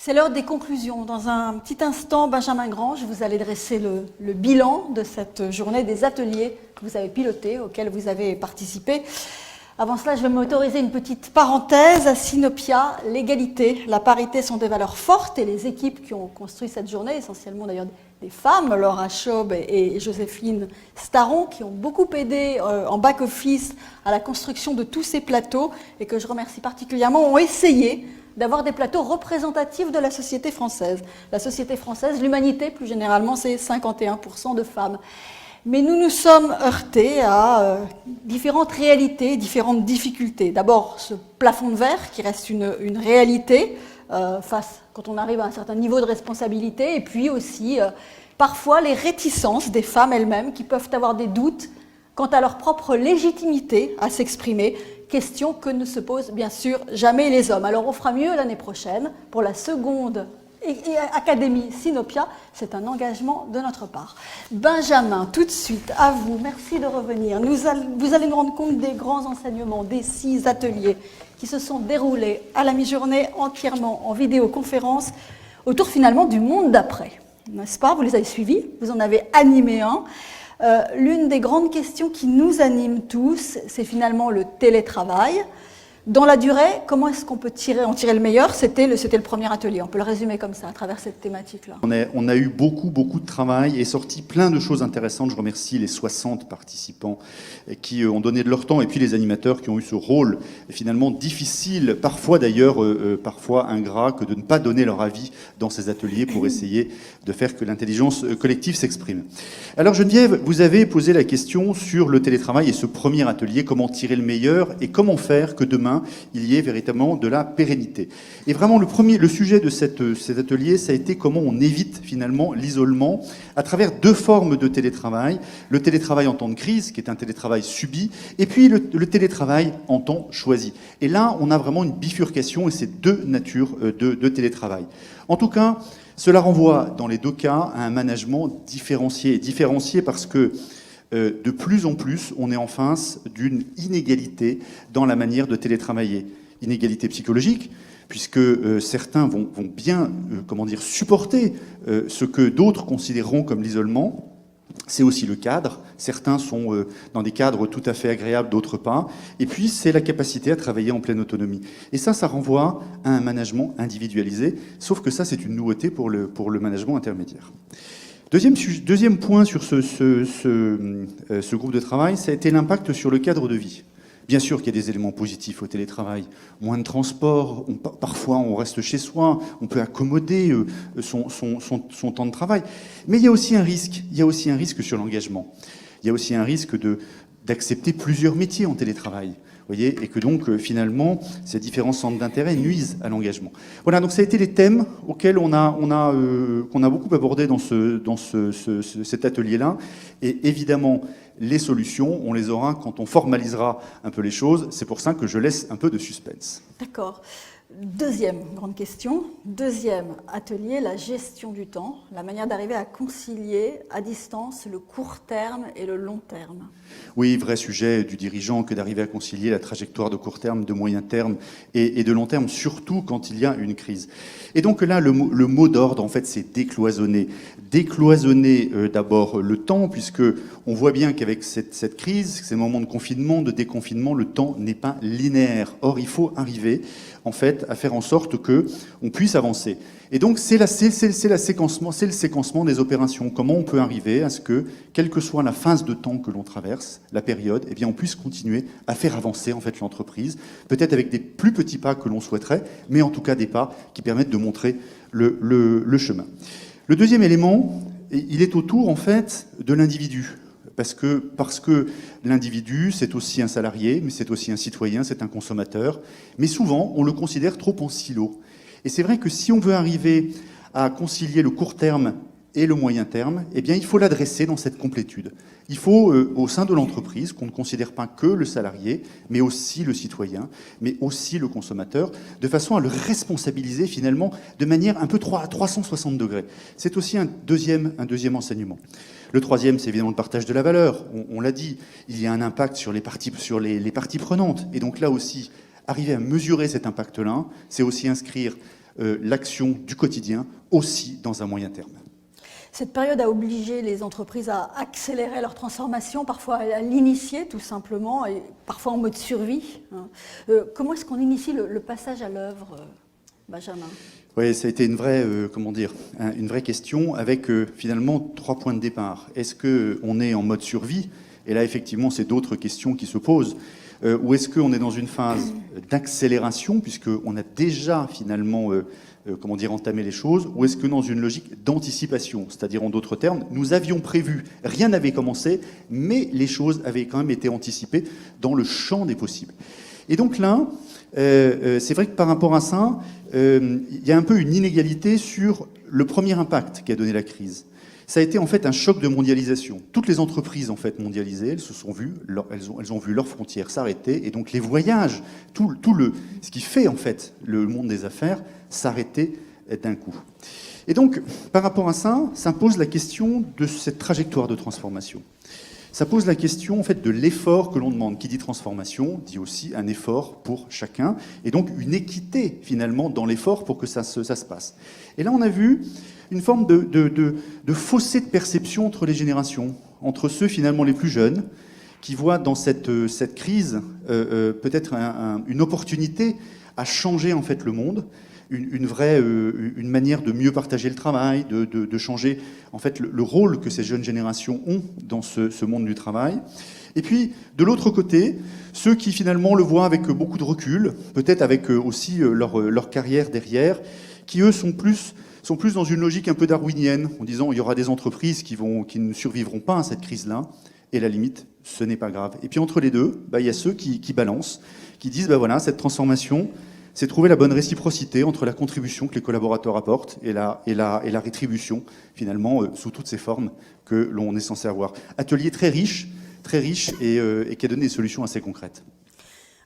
C'est l'heure des conclusions. Dans un petit instant, Benjamin Grange, vous allez dresser le bilan de cette journée des ateliers que vous avez pilotés, auxquels vous avez participé. Avant cela, je vais m'autoriser une petite parenthèse. À Sinopia, l'égalité, la parité sont des valeurs fortes et les équipes qui ont construit cette journée, essentiellement d'ailleurs des femmes, Laura Schaub et Joséphine Staron, qui ont beaucoup aidé en back-office à la construction de tous ces plateaux et que je remercie particulièrement, ont essayé d'avoir des plateaux représentatifs de la société française. La société française, l'humanité plus généralement, c'est 51% de femmes. Mais nous nous sommes heurtés à différentes réalités, différentes difficultés. D'abord, ce plafond de verre qui reste une réalité quand on arrive à un certain niveau de responsabilité, et puis aussi parfois les réticences des femmes elles-mêmes qui peuvent avoir des doutes quant à leur propre légitimité à s'exprimer, question que ne se posent bien sûr jamais les hommes. Alors on fera mieux l'année prochaine pour la seconde Académie Sinopia, c'est un engagement de notre part. Benjamin, tout de suite, à vous, merci de revenir. Vous allez nous rendre compte des grands enseignements des 6 ateliers qui se sont déroulés à la mi-journée entièrement en vidéoconférence autour finalement du monde d'après, n'est-ce pas? Vous les avez suivis, vous en avez animé un. L'une des grandes questions qui nous animent tous, c'est finalement le télétravail. Dans la durée, comment est-ce qu'on peut en tirer le meilleur? C'était le premier atelier, on peut le résumer comme ça, à travers cette thématique-là. On a eu beaucoup de travail et sorti plein de choses intéressantes. Je remercie les 60 participants qui ont donné de leur temps et puis les animateurs qui ont eu ce rôle finalement difficile, parfois d'ailleurs, parfois ingrat, que de ne pas donner leur avis dans ces ateliers pour essayer de faire que l'intelligence collective s'exprime. Alors Geneviève, vous avez posé la question sur le télétravail et ce premier atelier, comment tirer le meilleur et comment faire que demain il y ait véritablement de la pérennité. Et vraiment, le sujet de cet atelier, ça a été comment on évite finalement l'isolement à travers 2 formes de télétravail. Le télétravail en temps de crise, qui est un télétravail subi, et puis le télétravail en temps choisi. Et là, on a vraiment une bifurcation et c'est 2 natures de télétravail. En tout cas, cela renvoie dans les 2 cas à un management différencié. Différencié parce que de plus en plus, on est en face d'une inégalité dans la manière de télétravailler. Inégalité psychologique, puisque certains vont bien supporter ce que d'autres considéreront comme l'isolement. C'est aussi le cadre. Certains sont dans des cadres tout à fait agréables, d'autres pas. Et puis, c'est la capacité à travailler en pleine autonomie. Et ça renvoie à un management individualisé, sauf que ça, c'est une nouveauté pour le management intermédiaire. Deuxième point sur ce groupe de travail, ça a été l'impact sur le cadre de vie. Bien sûr qu'il y a des éléments positifs au télétravail. Moins de transport, parfois on reste chez soi, on peut accommoder son temps de travail. Mais il y a aussi un risque. Il y a aussi un risque sur l'engagement. Il y a aussi un risque d'accepter plusieurs métiers en télétravail. Voyez, et que donc, finalement, ces différents centres d'intérêt nuisent à l'engagement. Voilà, donc ça a été les thèmes auxquels qu'on a beaucoup abordé dans cet atelier-là. Et évidemment, les solutions, on les aura quand on formalisera un peu les choses. C'est pour ça que je laisse un peu de suspense. D'accord. Deuxième grande question, deuxième atelier, la gestion du temps, la manière d'arriver à concilier à distance le court terme et le long terme. Oui, vrai sujet du dirigeant que d'arriver à concilier la trajectoire de court terme, de moyen terme et de long terme, surtout quand il y a une crise. Et donc là, le mot d'ordre, en fait, c'est décloisonner. Décloisonner d'abord le temps, puisque on voit bien qu'avec cette crise, ces moments de confinement, de déconfinement, le temps n'est pas linéaire. Or, il faut arriver en fait, à faire en sorte qu'on puisse avancer. Et donc, c'est le séquencement des opérations. Comment on peut arriver à ce que, quelle que soit la phase de temps que l'on traverse, la période, eh bien, on puisse continuer à faire avancer en fait l'entreprise, peut-être avec des plus petits pas que l'on souhaiterait, mais en tout cas des pas qui permettent de montrer le chemin. Le deuxième élément, il est autour en fait de l'individu. Parce que l'individu, c'est aussi un salarié, mais c'est aussi un citoyen, c'est un consommateur. Mais souvent, on le considère trop en silo. Et c'est vrai que si on veut arriver à concilier le court terme et le moyen terme, eh bien, il faut l'adresser dans cette complétude. Il faut, au sein de l'entreprise, qu'on ne considère pas que le salarié, mais aussi le citoyen, mais aussi le consommateur, de façon à le responsabiliser finalement de manière un peu à 360 degrés. C'est aussi un deuxième enseignement. Le troisième, c'est évidemment le partage de la valeur. On l'a dit, il y a un impact sur les parties prenantes. Et donc là aussi, arriver à mesurer cet impact-là, c'est aussi inscrire l'action du quotidien aussi dans un moyen terme. Cette période a obligé les entreprises à accélérer leur transformation, parfois à l'initier tout simplement, et parfois en mode survie. Comment est-ce qu'on initie le passage à l'œuvre, Benjamin ? Oui, ça a été une vraie question avec finalement 3 points de départ. Est-ce qu'on est en mode survie ? Et là, effectivement, c'est d'autres questions qui se posent. Ou est-ce qu'on est dans une phase d'accélération, puisqu'on a déjà finalement entamé les choses, ou est-ce que dans une logique d'anticipation, c'est-à-dire en d'autres termes, nous avions prévu, rien n'avait commencé, mais les choses avaient quand même été anticipées dans le champ des possibles. Et donc là, c'est vrai que par rapport à ça, il y a un peu une inégalité sur le premier impact qu'a donné la crise. Ça a été en fait un choc de mondialisation. Toutes les entreprises en fait mondialisées, elles se sont vues, elles ont vu leurs frontières s'arrêter, et donc les voyages, ce qui fait en fait le monde des affaires, s'arrêter d'un coup. Et donc, par rapport à ça, ça pose la question de cette trajectoire de transformation. Ça pose la question en fait de l'effort que l'on demande. Qui dit transformation dit aussi un effort pour chacun, et donc une équité finalement dans l'effort pour que ça se passe. Et là, on a vu une forme de fossé de perception entre les générations, entre ceux finalement les plus jeunes, qui voient dans cette crise peut-être une opportunité à changer en fait le monde, une manière de mieux partager le travail, de changer en fait le rôle que ces jeunes générations ont dans ce monde du travail. Et puis, de l'autre côté, ceux qui finalement le voient avec beaucoup de recul, peut-être avec aussi leur carrière derrière, qui eux sont plus dans une logique un peu darwinienne, en disant il y aura des entreprises qui ne survivront pas à cette crise-là, et la limite, ce n'est pas grave. Et puis entre les deux, il y a ceux qui balancent, qui disent voilà, cette transformation, c'est trouver la bonne réciprocité entre la contribution que les collaborateurs apportent et la rétribution, finalement, sous toutes ces formes que l'on est censé avoir. Atelier très riche et qui a donné des solutions assez concrètes.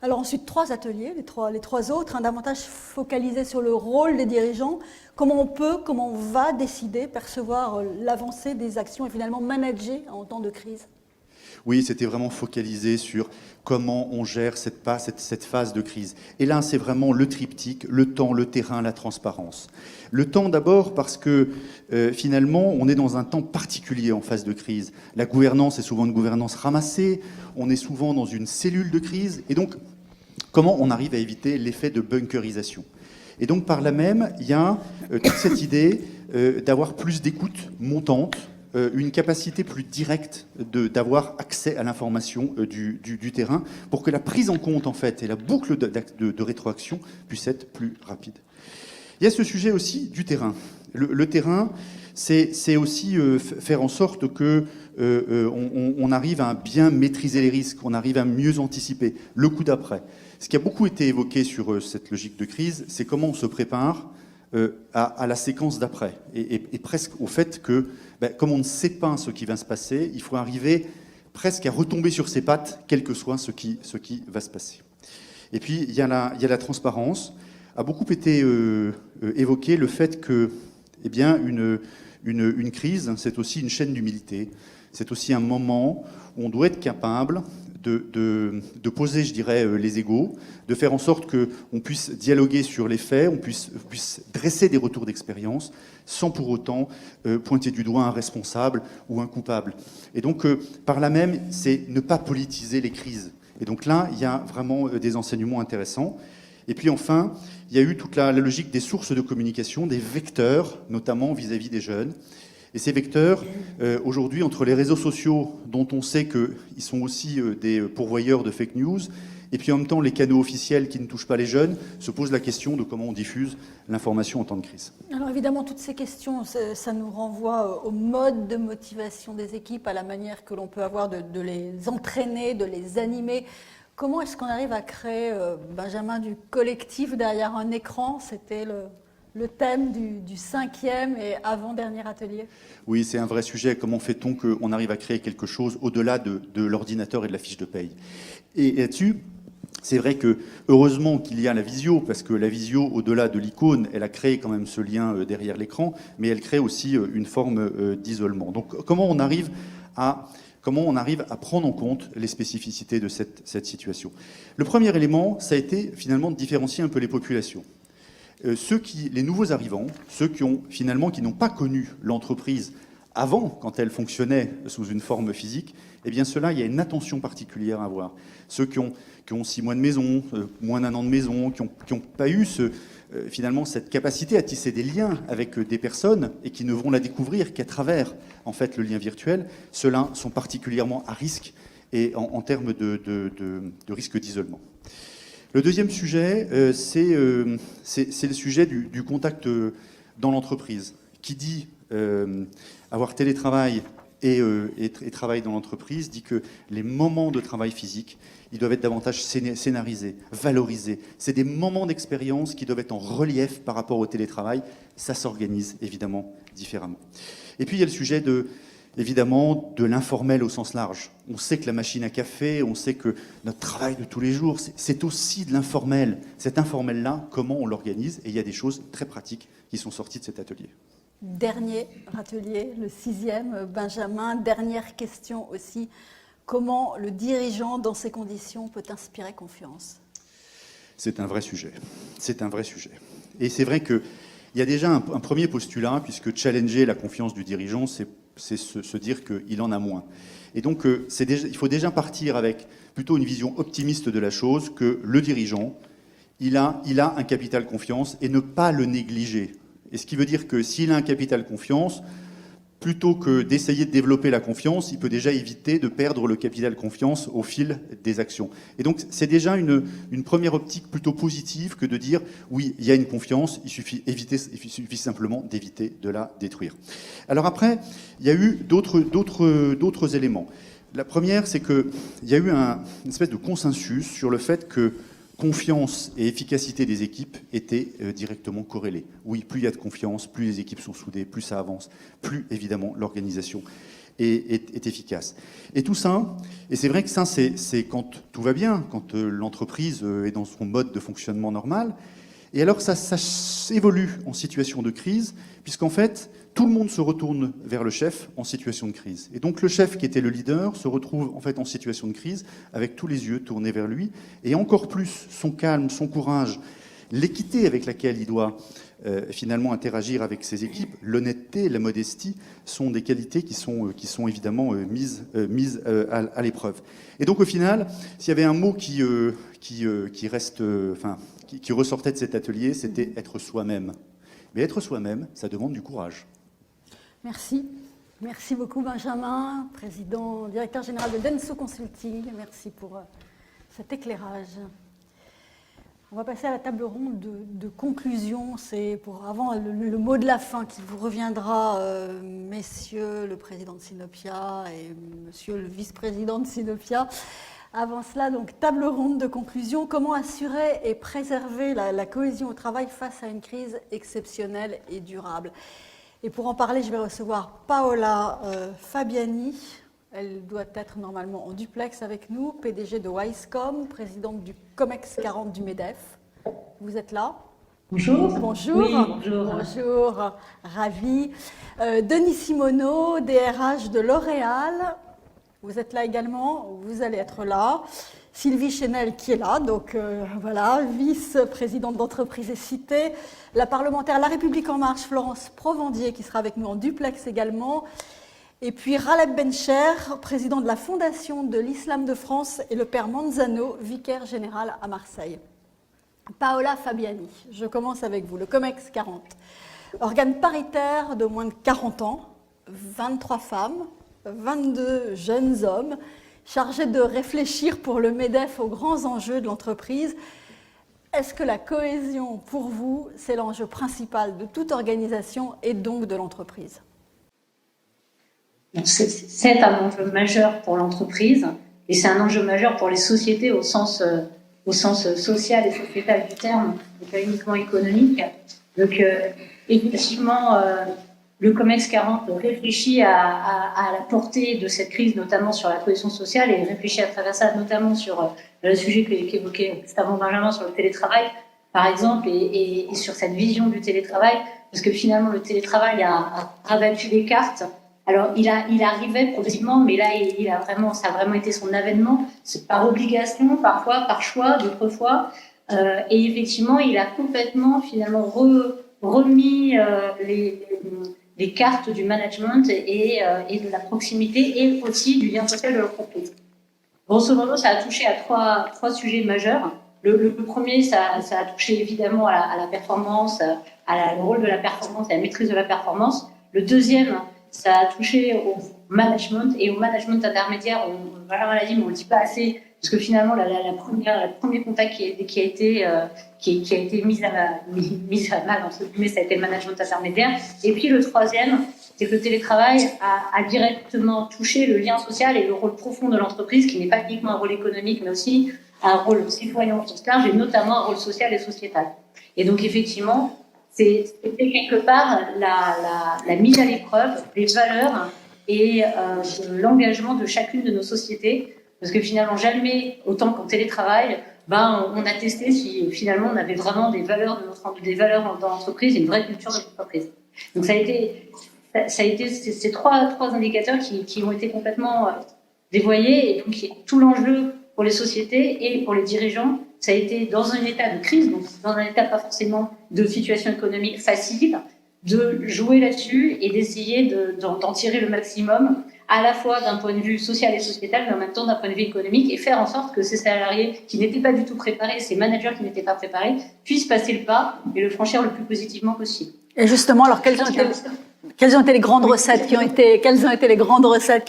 Alors ensuite, 3 ateliers, les trois autres, davantage focalisés sur le rôle des dirigeants. Comment on va décider, percevoir l'avancée des actions et finalement manager en temps de crise ? Oui, c'était vraiment focalisé sur comment on gère cette phase de crise. Et là, c'est vraiment le triptyque, le temps, le terrain, la transparence. Le temps d'abord parce que finalement, on est dans un temps particulier en phase de crise. La gouvernance est souvent une gouvernance ramassée, on est souvent dans une cellule de crise. Et donc, comment on arrive à éviter l'effet de bunkerisation ? Et donc, par là même, il y a toute cette idée d'avoir plus d'écoute montante, une capacité plus directe d'avoir accès à l'information du terrain pour que la prise en compte en fait et la boucle de rétroaction puisse être plus rapide. Il y a ce sujet aussi du terrain. Le terrain, c'est aussi faire en sorte que on arrive à bien maîtriser les risques, on arrive à mieux anticiper le coup d'après. Ce qui a beaucoup été évoqué sur cette logique de crise, c'est comment on se prépare à la séquence d'après, et presque au fait que, comme on ne sait pas ce qui va se passer, il faut arriver presque à retomber sur ses pattes, quel que soit ce qui va se passer. Et puis, il y a la transparence. A beaucoup été évoqué le fait que, une crise, c'est aussi une chaîne d'humilité. C'est aussi un moment où on doit être capable de poser, je dirais, les égos, de faire en sorte qu'on puisse dialoguer sur les faits, on puisse dresser des retours d'expérience, sans pour autant pointer du doigt un responsable ou un coupable. Et donc, par là même, c'est ne pas politiser les crises. Et donc là, il y a vraiment des enseignements intéressants. Et puis enfin, il y a eu toute la logique des sources de communication, des vecteurs, notamment vis-à-vis des jeunes. Et ces vecteurs, aujourd'hui, entre les réseaux sociaux, dont on sait qu'ils sont aussi des pourvoyeurs de fake news, et puis en même temps les canaux officiels qui ne touchent pas les jeunes, se pose la question de comment on diffuse l'information en temps de crise. Alors évidemment, toutes ces questions, ça nous renvoie au mode de motivation des équipes, à la manière que l'on peut avoir de les entraîner, de les animer. Comment est-ce qu'on arrive à créer, Benjamin, du collectif derrière un écran ? C'était le thème du 5e et avant-dernier atelier. Oui, c'est un vrai sujet. Comment fait-on qu'on arrive à créer quelque chose au-delà de l'ordinateur et de la fiche de paye ? Et là-dessus, c'est vrai que heureusement qu'il y a la visio, parce que la visio, au-delà de l'icône, elle a créé quand même ce lien derrière l'écran, mais elle crée aussi une forme d'isolement. Donc comment on arrive à prendre en compte les spécificités de cette situation ? Le premier élément, ça a été finalement de différencier un peu les populations. les nouveaux arrivants, ceux qui n'ont pas connu l'entreprise avant, quand elle fonctionnait sous une forme physique, eh bien ceux-là, il y a une attention particulière à avoir. Ceux qui ont 6 mois de maison, moins d'1 an de maison, qui n'ont pas eu finalement cette capacité à tisser des liens avec des personnes et qui ne vont la découvrir qu'à travers en fait, le lien virtuel, ceux-là sont particulièrement à risque et en termes de risque d'isolement. Le deuxième sujet, c'est le sujet du contact dans l'entreprise. Qui dit avoir télétravail et travail dans l'entreprise dit que les moments de travail physique, ils doivent être davantage scénarisés, valorisés. C'est des moments d'expérience qui doivent être en relief par rapport au télétravail. Ça s'organise évidemment différemment. Et puis il y a le sujet évidemment de l'informel au sens large. On sait que la machine à café, on sait que notre travail de tous les jours, c'est aussi de l'informel. Cet informel-là, comment on l'organise? Et il y a des choses très pratiques qui sont sorties de cet atelier. Dernier atelier, le 6e, Benjamin. Dernière question aussi. Comment le dirigeant, dans ces conditions, peut inspirer confiance? C'est un vrai sujet. C'est un vrai sujet. Et c'est vrai qu'il y a déjà un premier postulat, puisque challenger la confiance du dirigeant, c'est se dire qu'il en a moins. Et donc, il faut déjà partir avec plutôt une vision optimiste de la chose, que le dirigeant, il a un capital confiance et ne pas le négliger. Et ce qui veut dire que s'il a un capital confiance, plutôt que d'essayer de développer la confiance, il peut déjà éviter de perdre le capital confiance au fil des actions. Et donc, c'est déjà une première optique plutôt positive que de dire, oui, il y a une confiance, il suffit simplement d'éviter de la détruire. Alors après, il y a eu d'autres éléments. La première, c'est qu'il y a eu une espèce de consensus sur le fait que confiance et efficacité des équipes étaient directement corrélées. Oui, plus il y a de confiance, plus les équipes sont soudées, plus ça avance, plus évidemment l'organisation est efficace. Et tout ça, et c'est vrai que ça, c'est quand tout va bien, quand l'entreprise est dans son mode de fonctionnement normal. Et alors ça évolue en situation de crise, puisqu'en fait, tout le monde se retourne vers le chef en situation de crise. Et donc le chef qui était le leader se retrouve en fait en situation de crise avec tous les yeux tournés vers lui. Et encore plus, son calme, son courage, l'équité avec laquelle il doit finalement interagir avec ses équipes, l'honnêteté, la modestie sont des qualités qui sont évidemment mises à l'épreuve. Et donc au final, s'il y avait un mot qui ressortait de cet atelier, c'était être soi-même. Mais être soi-même, ça demande du courage. Merci. Merci beaucoup Benjamin, directeur général de Denso Consulting. Merci pour cet éclairage. On va passer à la table ronde de conclusion. C'est pour avant le mot de la fin qui vous reviendra, messieurs le président de Sinopia et monsieur le vice-président de Sinopia. Avant cela, donc, table ronde de conclusion. Comment assurer et préserver la cohésion au travail face à une crise exceptionnelle et durable? Et pour en parler, je vais recevoir Paola Fabiani. Elle doit être normalement en duplex avec nous, PDG de Wisecom, présidente du COMEX 40 du MEDEF. Vous êtes là? Bonjour. Bonjour. Oui, bonjour. Bonjour, ravi. Denis Simoneau, DRH de L'Oréal. Vous êtes là également, vous allez être là. Sylvie Chenel qui est là, donc voilà, vice-présidente d'entreprise et cité. La parlementaire La République En Marche, Florence Provandier, qui sera avec nous en duplex également. Et puis Raleb Bencher, président de la Fondation de l'Islam de France, et le père Manzano, vicaire général à Marseille. Paola Fabiani, je commence avec vous. Le COMEX 40, organe paritaire de moins de 40 ans, 23 femmes, 22 jeunes hommes, chargés de réfléchir pour le MEDEF aux grands enjeux de l'entreprise. Est-ce que la cohésion, pour vous, c'est l'enjeu principal de toute organisation et donc de l'entreprise? C'est un enjeu majeur pour l'entreprise et c'est un enjeu majeur pour les sociétés au sens social et sociétal du terme, et pas uniquement économique. Donc, effectivement, le COMEX 40 réfléchit à la portée de cette crise, notamment sur la cohésion sociale, et réfléchit à travers ça, notamment sur le sujet qu'évoquait juste avant Benjamin, sur le télétravail, par exemple, et sur cette vision du télétravail, parce que finalement, le télétravail a rabattu les cartes. Alors, il arrivait progressivement, mais là, ça a vraiment été son avènement, par obligation, parfois, par choix, d'autres fois. Et effectivement, il a complètement finalement remis les cartes du management et de la proximité et aussi du lien social de l'entreprise. Grosso modo, ça a touché à trois sujets majeurs. Le premier, ça a touché évidemment à la performance, le rôle de la performance et à la maîtrise de la performance. Le deuxième, ça a touché au management et au management intermédiaire. Voilà, on l'a dit, mais on le dit pas assez, parce que finalement, le premier contact qui a été mis à mal, entre guillemets, ça a été le management intermédiaire. Et puis le troisième, c'est que le télétravail a directement touché le lien social et le rôle profond de l'entreprise, qui n'est pas uniquement un rôle économique, mais aussi un rôle citoyen au sens large, et notamment un rôle social et sociétal. Et donc, effectivement, c'était quelque part la mise à l'épreuve des valeurs et de l'engagement de chacune de nos sociétés, parce que finalement, jamais, autant qu'en télétravail, on a testé si finalement on avait vraiment des valeurs dans l'entreprise et une vraie culture de l'entreprise. Donc, ça a été ces trois indicateurs qui ont été complètement dévoyés, et donc tout l'enjeu pour les sociétés et pour les dirigeants, ça a été dans un état de crise, donc dans un état pas forcément de situation économique facile, de jouer là-dessus et d'essayer d'en tirer le maximum, à la fois d'un point de vue social et sociétal, mais en même temps d'un point de vue économique, et faire en sorte que ces salariés qui n'étaient pas du tout préparés, ces managers qui n'étaient pas préparés, puissent passer le pas et le franchir le plus positivement possible. Et justement, alors quelles ont été les grandes recettes qui ont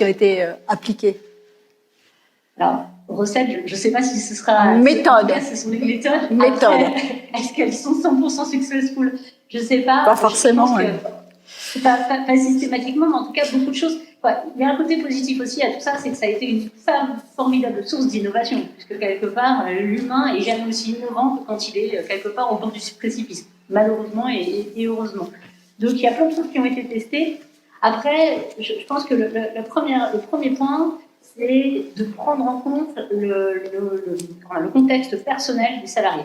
été appliquées? Alors, recettes, je ne sais pas si ce sera... Méthode. Ce sont des méthodes. Après, est-ce qu'elles sont 100% successful? Je ne sais pas. Pas forcément, oui. Pas systématiquement, mais en tout cas, beaucoup de choses. Ouais, il y a un côté positif aussi à tout ça, c'est que ça a été une formidable source d'innovation, puisque quelque part, l'humain est jamais aussi innovant que quand il est quelque part au bord du précipice, malheureusement et heureusement. Donc, il y a plein de choses qui ont été testées. Après, je pense que le premier point, c'est de prendre en compte le contexte personnel du salarié.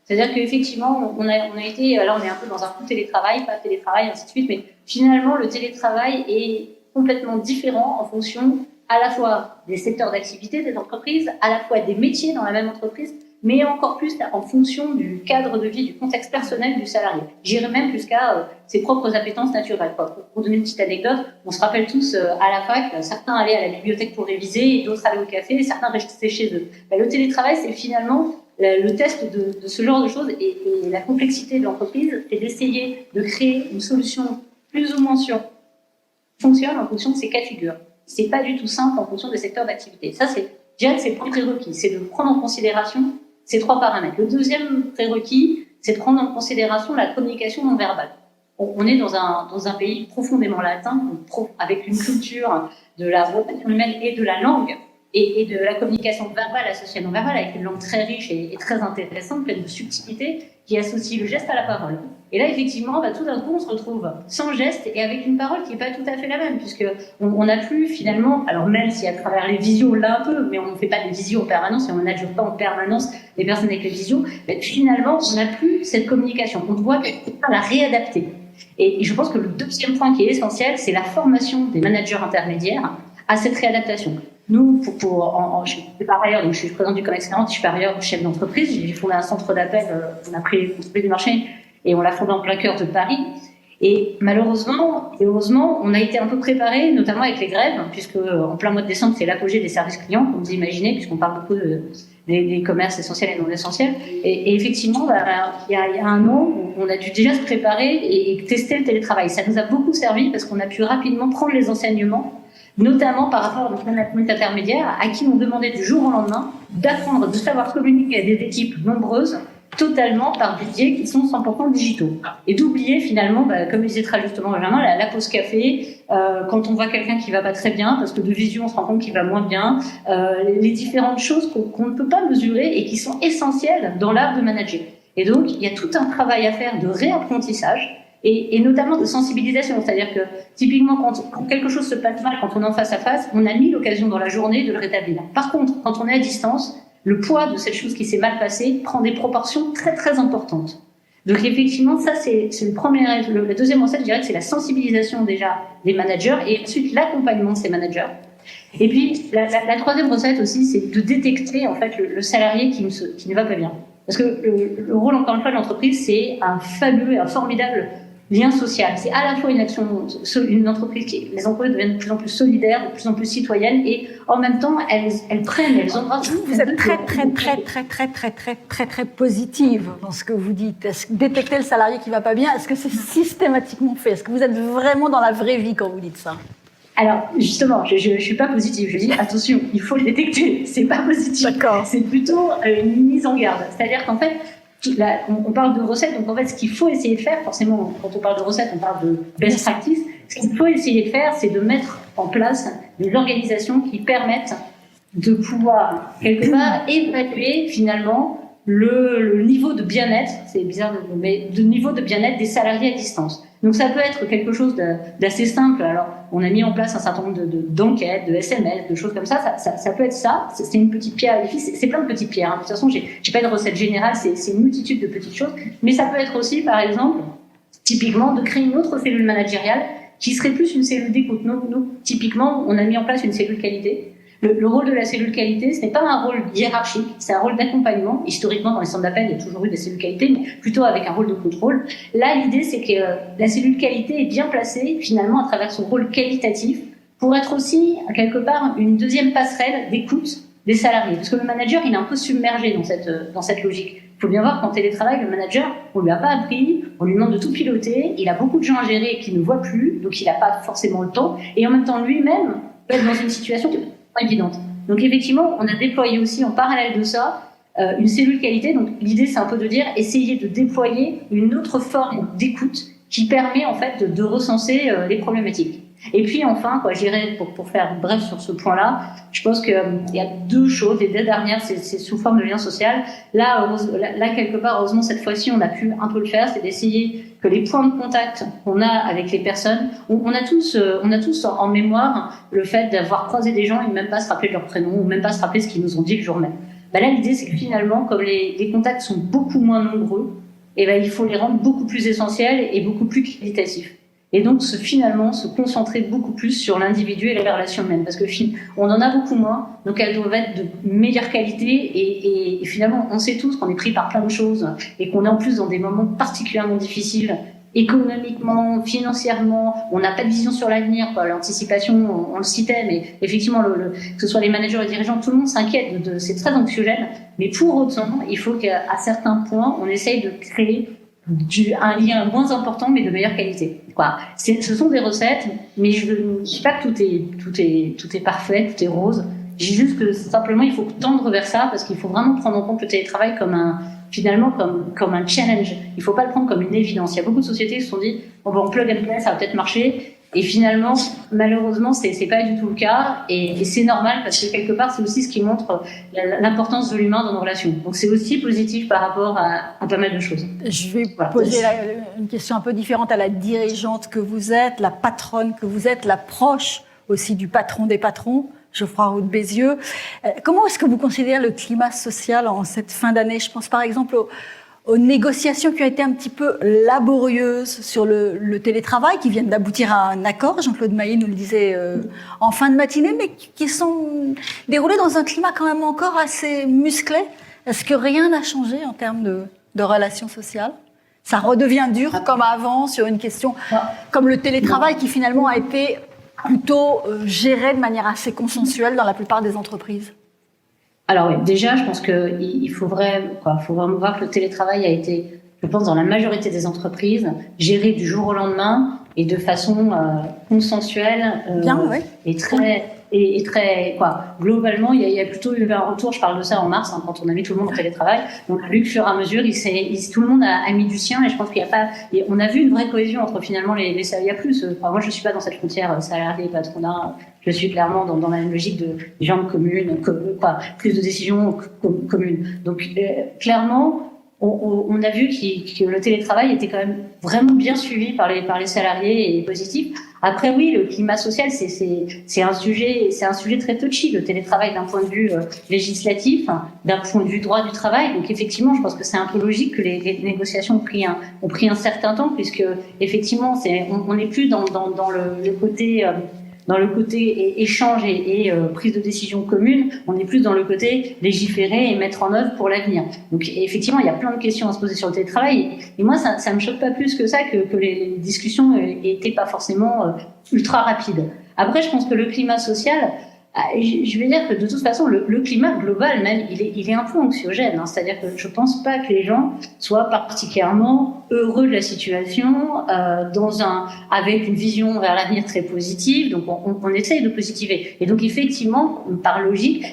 C'est-à-dire qu'effectivement, on a été, là on est un peu dans un coup télétravail, pas télétravail, ainsi de suite, mais finalement le télétravail est complètement différent en fonction à la fois des secteurs d'activité des entreprises, à la fois des métiers dans la même entreprise, mais encore plus en fonction du cadre de vie, du contexte personnel du salarié. J'irais même jusqu'à ses propres appétences naturelles. Pour donner une petite anecdote, on se rappelle tous à la fac, certains allaient à la bibliothèque pour réviser, et d'autres allaient au café, et certains restaient chez eux. Le télétravail, c'est finalement le test de ce genre de choses, et la complexité de l'entreprise, c'est d'essayer de créer une solution plus ou moins sûre, fonctionne en fonction de ces cas de figure. C'est pas du tout simple en fonction des secteurs d'activité. Ça, c'est le premier prérequis, c'est de prendre en considération ces trois paramètres. Le deuxième prérequis, c'est de prendre en considération la communication non verbale. On est dans un pays profondément latin, avec une culture de la relation humaine et de la langue, et de la communication verbale associée à non verbale, avec une langue très riche et très intéressante, pleine de subtilité, qui associe le geste à la parole. Et là, effectivement, tout d'un coup, on se retrouve sans geste et avec une parole qui n'est pas tout à fait la même, puisque on n'a plus finalement, alors même si à travers les visios, là un peu, mais on ne fait pas des visios en permanence et on n'adjure pas en permanence les personnes avec les visios, mais finalement, on n'a plus cette communication. On doit la réadapter. Et je pense que le deuxième point qui est essentiel, c'est la formation des managers intermédiaires à cette réadaptation. Nous, je suis par ailleurs, donc je suis présidente du COMEX 40, je suis par ailleurs chef d'entreprise. J'ai fondé un centre d'appel, on a pris les du marché et on l'a fondé en plein cœur de Paris. Et malheureusement et heureusement, on a été un peu préparés, notamment avec les grèves, puisque en plein mois de décembre, c'est l'apogée des services clients, comme vous imaginez, puisqu'on parle beaucoup des commerces essentiels et non essentiels. Et effectivement, il y a un an, on a dû déjà se préparer et tester le télétravail. Ça nous a beaucoup servi parce qu'on a pu rapidement prendre les enseignements, notamment par rapport au management intermédiaire, à qui on demandait du jour au lendemain d'apprendre, de savoir communiquer à des équipes nombreuses, totalement par des biais qui sont 100% digitaux. Et d'oublier finalement, comme disait très justement Benjamin, la pause café, quand on voit quelqu'un qui va pas très bien, parce que de visu on se rend compte qu'il va moins bien, les différentes choses qu'on ne peut pas mesurer et qui sont essentielles dans l'art de manager. Et donc, il y a tout un travail à faire de réapprentissage, et notamment de sensibilisation. C'est-à-dire que, typiquement, quand quelque chose se passe mal, quand on est en face à face, on a mis l'occasion dans la journée de le rétablir. Par contre, quand on est à distance, le poids de cette chose qui s'est mal passée prend des proportions très, très importantes. Donc, effectivement, ça, c'est la deuxième recette, je dirais que c'est la sensibilisation déjà des managers et ensuite l'accompagnement de ces managers. Et puis, la troisième recette aussi, c'est de détecter, en fait, le salarié qui ne va pas bien. Parce que le rôle, encore une fois, de l'entreprise, c'est un fabuleux et un formidable lien social. C'est à la fois une entreprise les employés deviennent de plus en plus solidaires, de plus en plus citoyennes, et en même temps, elles embrassent. Vous êtes très positive dans ce que vous dites. Est-ce que détecter le salarié qui va pas bien, est-ce que c'est systématiquement fait? Est-ce que vous êtes vraiment dans la vraie vie quand vous dites ça? Alors, justement, je suis pas positive. Je dis, attention, il faut le détecter. C'est pas positif. D'accord. C'est plutôt une mise en garde. C'est-à-dire qu'en fait, là, on parle de recettes. Donc, en fait, ce qu'il faut essayer de faire, forcément, quand on parle de recettes, on parle de best practice. Ce qu'il faut essayer de faire, c'est de mettre en place des organisations qui permettent de pouvoir, quelque part, évaluer, finalement, le niveau de bien-être, c'est bizarre, mais de niveau de bien-être des salariés à distance. Donc ça peut être quelque chose d'assez simple. Alors on a mis en place un certain nombre d'enquêtes, de SMS, de choses comme ça. Ça peut être ça. C'est une petite pierre à l'édifice. C'est plein de petites pierres. Hein. De toute façon, j'ai pas une recette générale. C'est une multitude de petites choses. Mais ça peut être aussi, par exemple, typiquement, de créer une autre cellule managériale qui serait plus une cellule d'écoute. Nous, typiquement, on a mis en place une cellule qualité. Le rôle de la cellule qualité, ce n'est pas un rôle hiérarchique, c'est un rôle d'accompagnement. Historiquement, dans les centres d'appel, il y a toujours eu des cellules qualité, mais plutôt avec un rôle de contrôle. Là, l'idée, c'est que la cellule qualité est bien placée, finalement, à travers son rôle qualitatif, pour être aussi, quelque part, une deuxième passerelle d'écoute des salariés. Parce que le manager, il est un peu submergé dans cette logique. Il faut bien voir qu'en télétravail, le manager, on lui a pas appris, on lui demande de tout piloter, il a beaucoup de gens à gérer qu'il ne voit plus, donc il n'a pas forcément le temps, et en même temps, lui-même, peut être dans une situation évidente. Donc effectivement, on a déployé aussi en parallèle de ça une cellule qualité. Donc l'idée, c'est un peu de dire essayer de déployer une autre forme d'écoute qui permet en fait de recenser les problématiques. Et puis enfin, je dirais pour faire bref sur ce point-là, je pense qu'il y a deux choses. Les deux dernières, c'est sous forme de lien social. Là, quelque part, heureusement cette fois-ci, on a pu un peu le faire, c'est d'essayer que les points de contact qu'on a avec les personnes, on a tous en mémoire le fait d'avoir croisé des gens et même pas se rappeler de leur prénom ou même pas se rappeler ce qu'ils nous ont dit le jour même. Là, l'idée, c'est que finalement, comme les contacts sont beaucoup moins nombreux, il faut les rendre beaucoup plus essentiels et beaucoup plus qualitatifs. Et donc, finalement, se concentrer beaucoup plus sur l'individu et les relations humaines. Parce que on en a beaucoup moins, donc elles doivent être de meilleure qualité. Et finalement, on sait tous qu'on est pris par plein de choses et qu'on est en plus dans des moments particulièrement difficiles, économiquement, financièrement. On n'a pas de vision sur l'avenir. L'anticipation, on le citait, mais effectivement, que ce soit les managers et les dirigeants, tout le monde s'inquiète. C'est très anxiogène. Mais pour autant, il faut qu'à certains points, on essaye de créer un lien moins important mais de meilleure qualité. Ce sont des recettes, mais je ne dis pas que tout est parfait, tout est rose. Je dis juste que simplement il faut tendre vers ça parce qu'il faut vraiment prendre en compte le télétravail comme un challenge. Il ne faut pas le prendre comme une évidence. Il y a beaucoup de sociétés qui se sont dit on plug and play, ça va peut-être marcher. Et finalement, malheureusement, c'est pas du tout le cas. Et c'est normal parce que quelque part, c'est aussi ce qui montre l'importance de l'humain dans nos relations. Donc c'est aussi positif par rapport à pas mal de choses. Je vais poser une question un peu différente à la dirigeante que vous êtes, la patronne que vous êtes, la proche aussi du patron des patrons, Geoffroy Roux de Bézieux. Comment est-ce que vous considérez le climat social en cette fin d'année? Je pense par exemple aux négociations qui ont été un petit peu laborieuses sur le télétravail, qui viennent d'aboutir à un accord, Jean-Claude Maillet nous le disait en fin de matinée, mais qui sont déroulées dans un climat quand même encore assez musclé. Est-ce que rien n'a changé en termes de relations sociales? Ça redevient dur comme avant sur une question comme le télétravail qui finalement a été plutôt géré de manière assez consensuelle dans la plupart des entreprises. Alors oui, déjà, je pense qu'il faut vraiment voir que le télétravail a été, je pense, dans la majorité des entreprises, géré du jour au lendemain et de façon consensuelle. Bien, oui. Et très, globalement, il y a plutôt eu un retour, je parle de ça en mars, quand on a mis tout le monde en télétravail. Donc, au fur et à mesure, tout le monde a mis du sien et je pense on a vu une vraie cohésion entre finalement les salariés. Il y a plus, moi, je suis pas dans cette frontière salarié patronat. Je suis clairement dans la même logique de jambes communes, prise de décision commune. Donc, clairement, on a vu que le télétravail était quand même vraiment bien suivi par les salariés et positif. Après, oui, le climat social, c'est un sujet très touchy, le télétravail d'un point de vue législatif, d'un point de vue droit du travail. Donc, effectivement, je pense que c'est un peu logique que les négociations ont pris un certain temps, puisque, effectivement, on n'est plus dans le côté, dans le côté échange et prise de décision commune, on est plus dans le côté légiférer et mettre en œuvre pour l'avenir. Donc effectivement, il y a plein de questions à se poser sur le télétravail. Et moi, ça me choque pas plus que ça que les discussions étaient pas forcément ultra rapides. Après, je pense que le climat social, je vais dire que de toute façon, le climat global même, il est un peu anxiogène. Hein. C'est-à-dire que je pense pas que les gens soient particulièrement heureux de la situation, avec une vision vers l'avenir très positive. Donc, on essaye de positiver. Et donc, effectivement, par logique,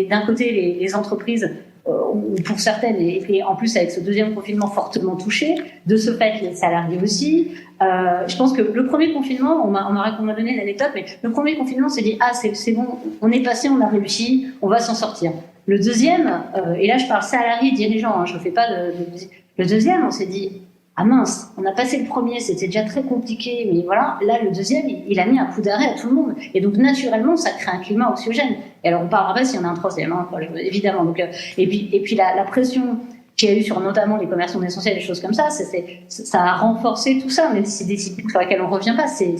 d'un côté, les entreprises, pour certaines, et en plus avec ce deuxième confinement fortement touché, de ce fait, les salariés aussi. Je pense que le premier confinement, on m'a donné l'anecdote, mais le premier confinement, on s'est dit, c'est bon, on est passé, on a réussi, on va s'en sortir. Le deuxième, et là je parle salarié, dirigeant, hein, je ne fais pas le deuxième, on s'est dit, ah mince, on a passé le premier, c'était déjà très compliqué, mais voilà, là le deuxième, il a mis un coup d'arrêt à tout le monde. Et donc naturellement, ça crée un climat anxiogène. Et alors on ne parlera pas s'il y en a un troisième, hein, évidemment. Donc, et puis la pression qu'il y a eu sur notamment les commerçants essentiels, des choses comme ça, ça a renforcé tout ça, mais c'est des disciplines sur lesquelles on ne revient pas. C'est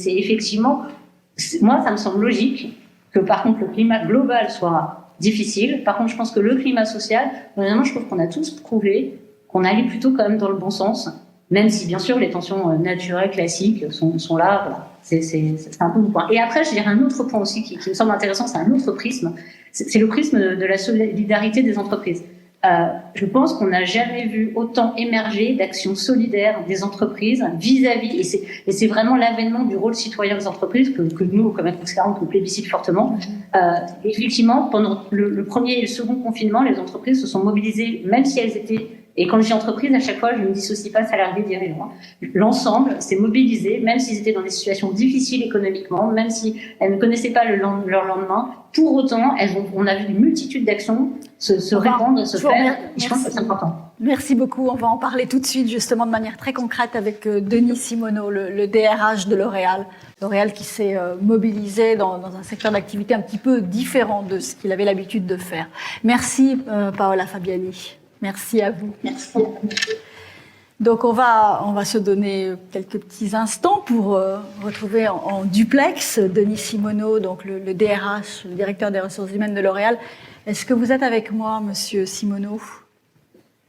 effectivement, moi ça me semble logique que par contre le climat global soit difficile. Par contre, je pense que le climat social, vraiment, je trouve qu'on a tous prouvé qu'on allait plutôt quand même dans le bon sens, même si bien sûr les tensions naturelles classiques sont là. Voilà. C'est un peu mon point. Et après, je dirais un autre point aussi qui me semble intéressant, c'est un autre prisme. C'est le prisme de la solidarité des entreprises. Je pense qu'on n'a jamais vu autant émerger d'actions solidaires des entreprises vis-à-vis, et c'est vraiment l'avènement du rôle citoyen des entreprises que nous, au Commerce 40, on plébiscite fortement. Effectivement, pendant le premier et le second confinement, les entreprises se sont mobilisées, même si elles étaient. Et quand je dis entreprise, à chaque fois, je ne dissocie pas salariés dirigeants. L'ensemble s'est mobilisé, même s'ils étaient dans des situations difficiles économiquement, même si elles ne connaissaient pas leur lendemain. Pour autant, on a vu une multitude d'actions se répandre, se faire. Et je pense que c'est important. Merci beaucoup. On va en parler tout de suite, justement, de manière très concrète avec Denis Simoneau, le DRH de L'Oréal. L'Oréal qui s'est mobilisé dans un secteur d'activité un petit peu différent de ce qu'il avait l'habitude de faire. Merci, Paola Fabiani. Merci à vous. Merci. Donc on va se donner quelques petits instants pour retrouver en duplex Denis Simoneau, donc le DRH, le directeur des ressources humaines de L'Oréal. Est-ce que vous êtes avec moi, Monsieur Simoneau ?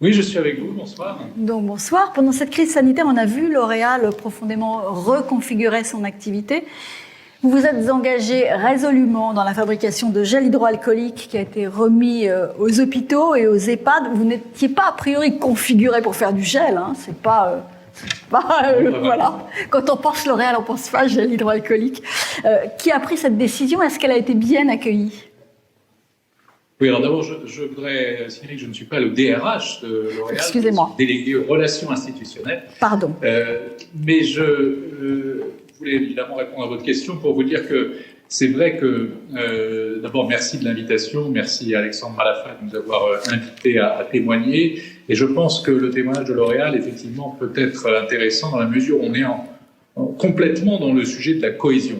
Oui, je suis avec vous. Bonsoir. Donc bonsoir. Pendant cette crise sanitaire, on a vu L'Oréal profondément reconfigurer son activité. Vous vous êtes engagé résolument dans la fabrication de gel hydroalcoolique qui a été remis aux hôpitaux et aux EHPAD. Vous n'étiez pas a priori configuré pour faire du gel, hein. C'est pas voilà. Quand on pense L'Oréal, on pense pas gel hydroalcoolique. Qui a pris cette décision ? Est-ce qu'elle a été bien accueillie ? Oui, alors d'abord, je voudrais signaler que je ne suis pas le DRH de L'Oréal. Excusez-moi. Je suis délégué aux relations institutionnelles. Pardon. Mais je voulais évidemment répondre à votre question pour vous dire que c'est vrai que, d'abord, merci de l'invitation, merci à Alexandre Malafa de nous avoir invités à témoigner. Et je pense que le témoignage de L'Oréal, effectivement, peut être intéressant dans la mesure où on est complètement dans le sujet de la cohésion.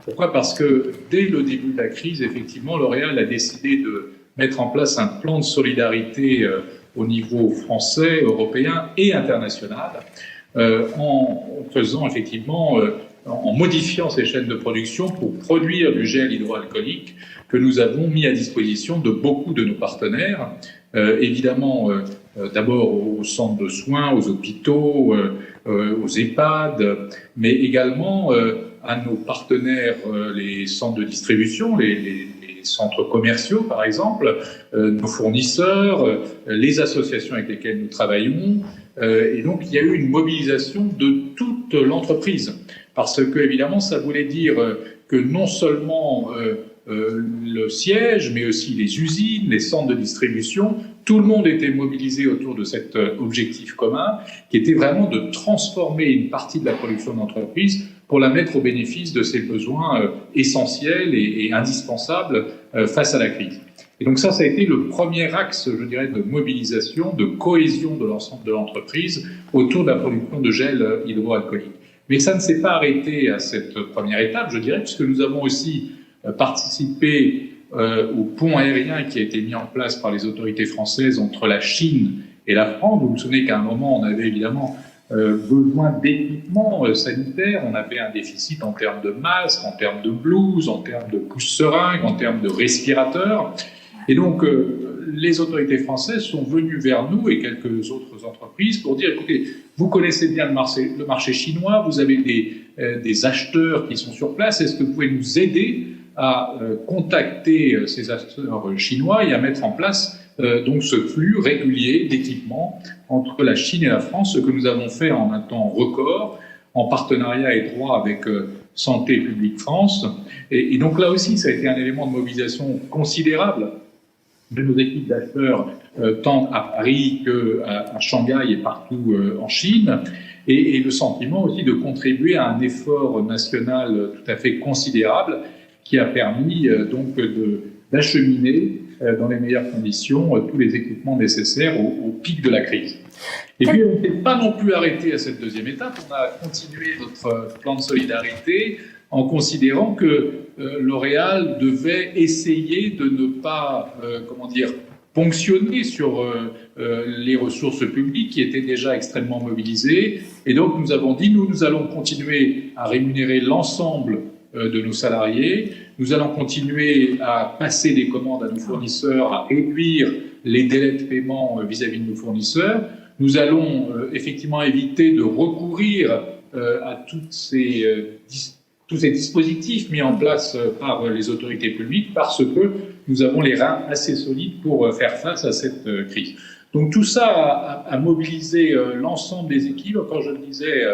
Pourquoi ? Parce que dès le début de la crise, effectivement, L'Oréal a décidé de mettre en place un plan de solidarité au niveau français, européen et international, en faisant effectivement... en modifiant ces chaînes de production pour produire du gel hydroalcoolique que nous avons mis à disposition de beaucoup de nos partenaires, évidemment d'abord aux centres de soins, aux hôpitaux, aux EHPAD, mais également à nos partenaires, les centres de distribution, les centres commerciaux par exemple, nos fournisseurs, les associations avec lesquelles nous travaillons, et donc il y a eu une mobilisation de toute l'entreprise. Parce que, évidemment, ça voulait dire que non seulement le siège, mais aussi les usines, les centres de distribution, tout le monde était mobilisé autour de cet objectif commun, qui était vraiment de transformer une partie de la production d'entreprise pour la mettre au bénéfice de ses besoins essentiels et indispensables face à la crise. Et donc ça a été le premier axe, je dirais, de mobilisation, de cohésion de l'ensemble de l'entreprise autour de la production de gel hydroalcoolique. Mais ça ne s'est pas arrêté à cette première étape, je dirais, puisque nous avons aussi participé au pont aérien qui a été mis en place par les autorités françaises entre la Chine et la France. Vous vous souvenez qu'à un moment, on avait évidemment besoin d'équipements sanitaires. On avait un déficit en termes de masques, en termes de blouses, en termes de couches-seringues, en termes de respirateurs. Et donc, les autorités françaises sont venues vers nous et quelques autres entreprises pour dire, écoutez, vous connaissez bien le marché chinois, vous avez des acheteurs qui sont sur place, est-ce que vous pouvez nous aider à contacter ces acheteurs chinois et à mettre en place donc ce flux régulier d'équipements entre la Chine et la France, ce que nous avons fait en un temps record, en partenariat étroit avec Santé publique France. Et donc là aussi, ça a été un élément de mobilisation considérable de nos équipes d'acheteurs, tant à Paris qu'à Shanghai et partout en Chine, et le sentiment aussi de contribuer à un effort national tout à fait considérable qui a permis donc d'acheminer dans les meilleures conditions tous les équipements nécessaires au pic de la crise. Et puis, on ne s'est pas non plus arrêté à cette deuxième étape. On a continué notre plan de solidarité en considérant que L'Oréal devait essayer de ne pas, ponctionner sur les ressources publiques qui étaient déjà extrêmement mobilisées. Et donc, nous avons dit, nous allons continuer à rémunérer l'ensemble de nos salariés. Nous allons continuer à passer des commandes à nos fournisseurs, à réduire les délais de paiement vis-à-vis de nos fournisseurs. Nous allons effectivement éviter de recourir à tous ces dispositifs mis en place par les autorités publiques parce que nous avons les reins assez solides pour faire face à cette crise. Donc tout ça a mobilisé l'ensemble des équipes, quand je le disais,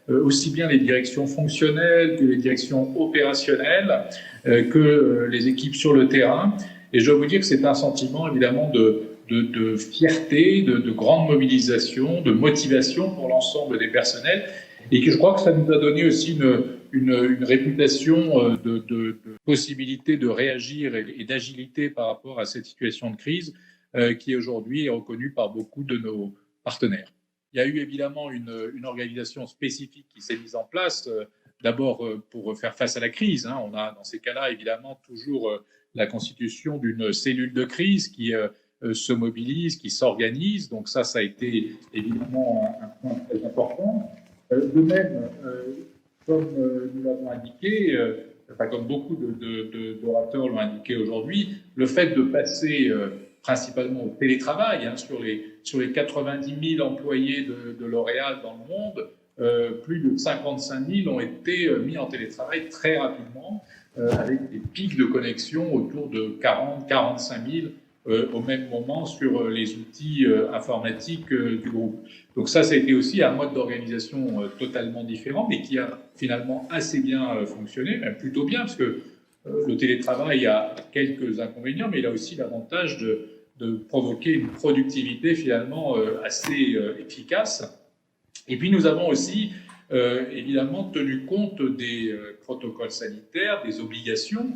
aussi bien les directions fonctionnelles que les directions opérationnelles, que les équipes sur le terrain. Et je dois vous dire que c'est un sentiment évidemment de fierté, de grande mobilisation, de motivation pour l'ensemble des personnels, et que je crois que ça nous a donné aussi une réputation de possibilité de réagir et d'agilité par rapport à cette situation de crise qui aujourd'hui est reconnue par beaucoup de nos partenaires. Il y a eu évidemment une organisation spécifique qui s'est mise en place, d'abord pour faire face à la crise. On a dans ces cas-là évidemment toujours la constitution d'une cellule de crise qui se mobilise, qui s'organise. Donc ça a été évidemment un point très important. De même, comme nous l'avons indiqué, comme beaucoup d'orateurs l'ont indiqué aujourd'hui, le fait de passer principalement au télétravail, sur les 90 000 employés de L'Oréal dans le monde, plus de 55 000 ont été mis en télétravail très rapidement, avec des pics de connexion autour de 40-45 000 au même moment sur les outils informatiques du groupe. Donc ça a été aussi un mode d'organisation totalement différent, mais qui a finalement assez bien fonctionné, même plutôt bien, parce que le télétravail a quelques inconvénients, mais il a aussi l'avantage de provoquer une productivité finalement assez efficace. Et puis nous avons aussi évidemment tenu compte des protocoles sanitaires, des obligations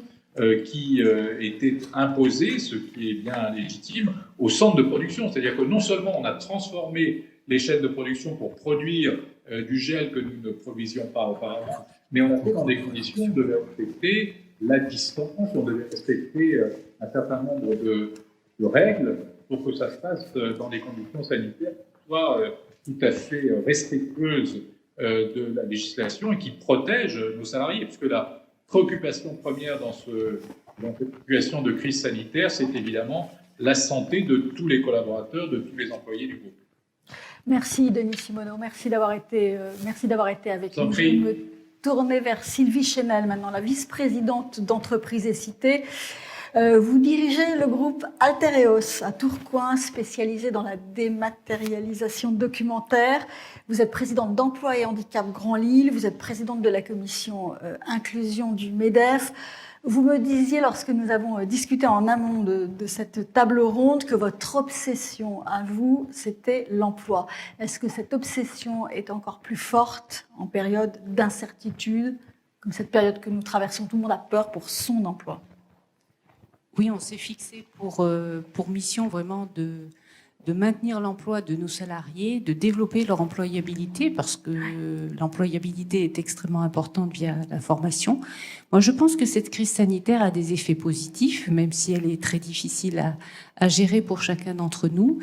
qui étaient imposées, ce qui est bien légitime, au centre de production. C'est-à-dire que non seulement on a transformé les chaînes de production pour produire du gel que nous ne provisions pas auparavant, mais on a fait dans des conditions où on devait respecter la distance, on devait respecter un certain nombre de règles pour que ça se passe dans des conditions sanitaires qui soient tout à fait respectueuses de la législation et qui protègent nos salariés, puisque la préoccupation première dans cette situation de crise sanitaire, c'est évidemment la santé de tous les collaborateurs, de tous les employés du groupe. Merci Denis Simoneau, merci d'avoir été avec nous. Je vais me tourner vers Sylvie Chenel maintenant, la vice-présidente d'Entreprise et Cité. Vous dirigez le groupe Altereos à Tourcoing, spécialisé dans la dématérialisation documentaire. Vous êtes présidente d'Emploi et Handicap Grand Lille, vous êtes présidente de la commission inclusion du MEDEF. Vous me disiez, lorsque nous avons discuté en amont de cette table ronde, que votre obsession à vous, c'était l'emploi. Est-ce que cette obsession est encore plus forte en période d'incertitude, comme cette période que nous traversons? Tout le monde a peur pour son emploi. Oui, on s'est fixé pour mission vraiment de maintenir l'emploi de nos salariés, de développer leur employabilité, parce que l'employabilité est extrêmement importante via la formation. Moi, je pense que cette crise sanitaire a des effets positifs, même si elle est très difficile à gérer pour chacun d'entre nous,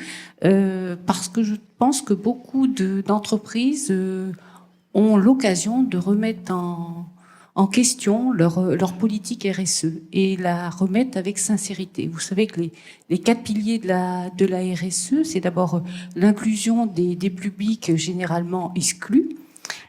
parce que je pense que beaucoup d'entreprises ont l'occasion de remettre en question leur politique RSE et la remettre avec sincérité. Vous savez que les 4 piliers de la RSE, c'est d'abord l'inclusion des publics généralement exclus.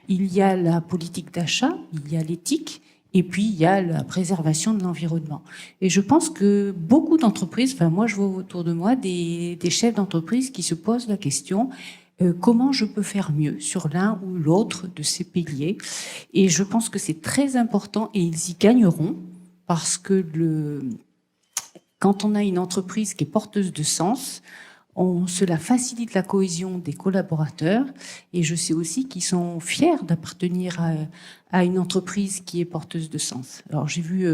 Il y a la politique d'achat, il y a l'éthique, et puis il y a la préservation de l'environnement. Et je pense que beaucoup d'entreprises, enfin moi je vois autour de moi des chefs d'entreprise qui se posent la question comment je peux faire mieux sur l'un ou l'autre de ces piliers. Et je pense que c'est très important et ils y gagneront parce que quand on a une entreprise qui est porteuse de sens, cela facilite la cohésion des collaborateurs et je sais aussi qu'ils sont fiers d'appartenir à une entreprise qui est porteuse de sens. Alors j'ai vu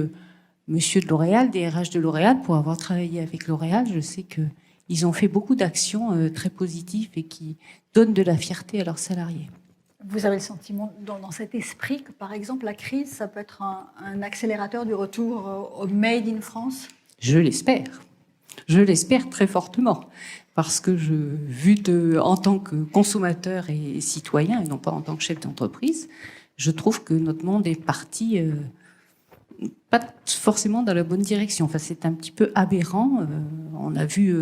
monsieur de L'Oréal, DRH de L'Oréal, pour avoir travaillé avec L'Oréal, je sais que ils ont fait beaucoup d'actions très positives et qui donnent de la fierté à leurs salariés. Vous avez le sentiment, dans cet esprit, que par exemple la crise, ça peut être un accélérateur du retour au Made in France? Je l'espère. Je l'espère très fortement. Parce que en tant que consommateur et citoyen, et non pas en tant que chef d'entreprise, je trouve que notre monde est parti pas forcément dans la bonne direction. Enfin, c'est un petit peu aberrant. On a vu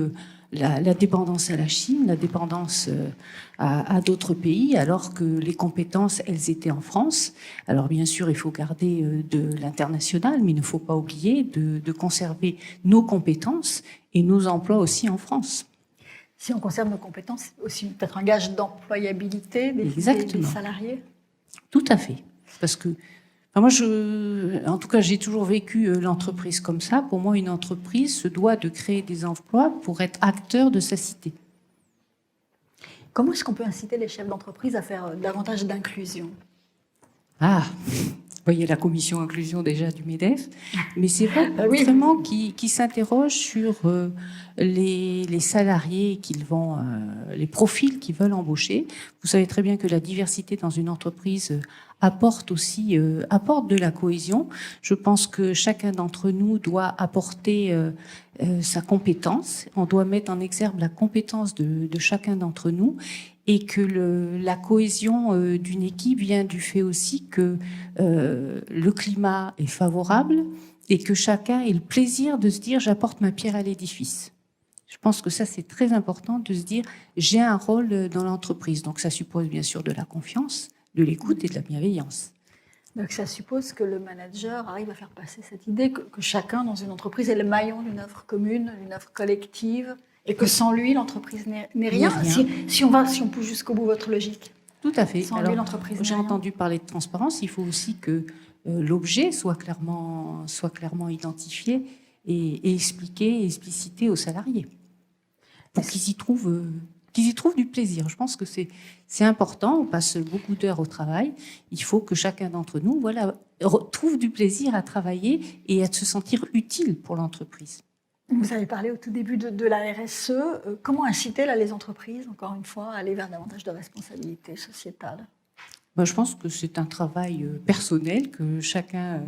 la dépendance à la Chine, la dépendance à d'autres pays, alors que les compétences, elles étaient en France. Alors bien sûr, il faut garder de l'international, mais il ne faut pas oublier de conserver nos compétences et nos emplois aussi en France. Si on conserve nos compétences, c'est aussi peut-être un gage d'employabilité des salariés. Tout à fait. Parce que moi, en tout cas, j'ai toujours vécu l'entreprise comme ça. Pour moi, une entreprise se doit de créer des emplois pour être acteur de sa cité. Comment est-ce qu'on peut inciter les chefs d'entreprise à faire davantage d'inclusion? Vous voyez la commission inclusion déjà du MEDEF, mais c'est vrai vraiment qui s'interroge sur les salariés les profils qu'ils veulent embaucher. Vous savez très bien que la diversité dans une entreprise apporte de la cohésion. Je pense que chacun d'entre nous doit apporter sa compétence. On doit mettre en exergue la compétence de chacun d'entre nous. Et que la cohésion d'une équipe vient du fait aussi que le climat est favorable et que chacun ait le plaisir de se dire « j'apporte ma pierre à l'édifice ». Je pense que ça, c'est très important de se dire « j'ai un rôle dans l'entreprise ». Donc ça suppose bien sûr de la confiance, de l'écoute et de la bienveillance. Donc ça suppose que le manager arrive à faire passer cette idée que chacun dans une entreprise est le maillon d'une œuvre commune, d'une œuvre collective, et que sans lui, l'entreprise n'est rien. Si on pousse jusqu'au bout votre logique. Tout à fait. Sans lui, l'entreprise n'est rien. J'ai entendu parler de transparence. Il faut aussi que l'objet soit clairement identifié et expliqué, explicité aux salariés pour qu'ils y trouvent du plaisir. Je pense que c'est important. On passe beaucoup d'heures au travail. Il faut que chacun d'entre nous trouve du plaisir à travailler et à se sentir utile pour l'entreprise. Vous avez parlé au tout début de la RSE. Comment inciter les entreprises, encore une fois, à aller vers davantage de responsabilité sociétale? Je pense que c'est un travail personnel que chacun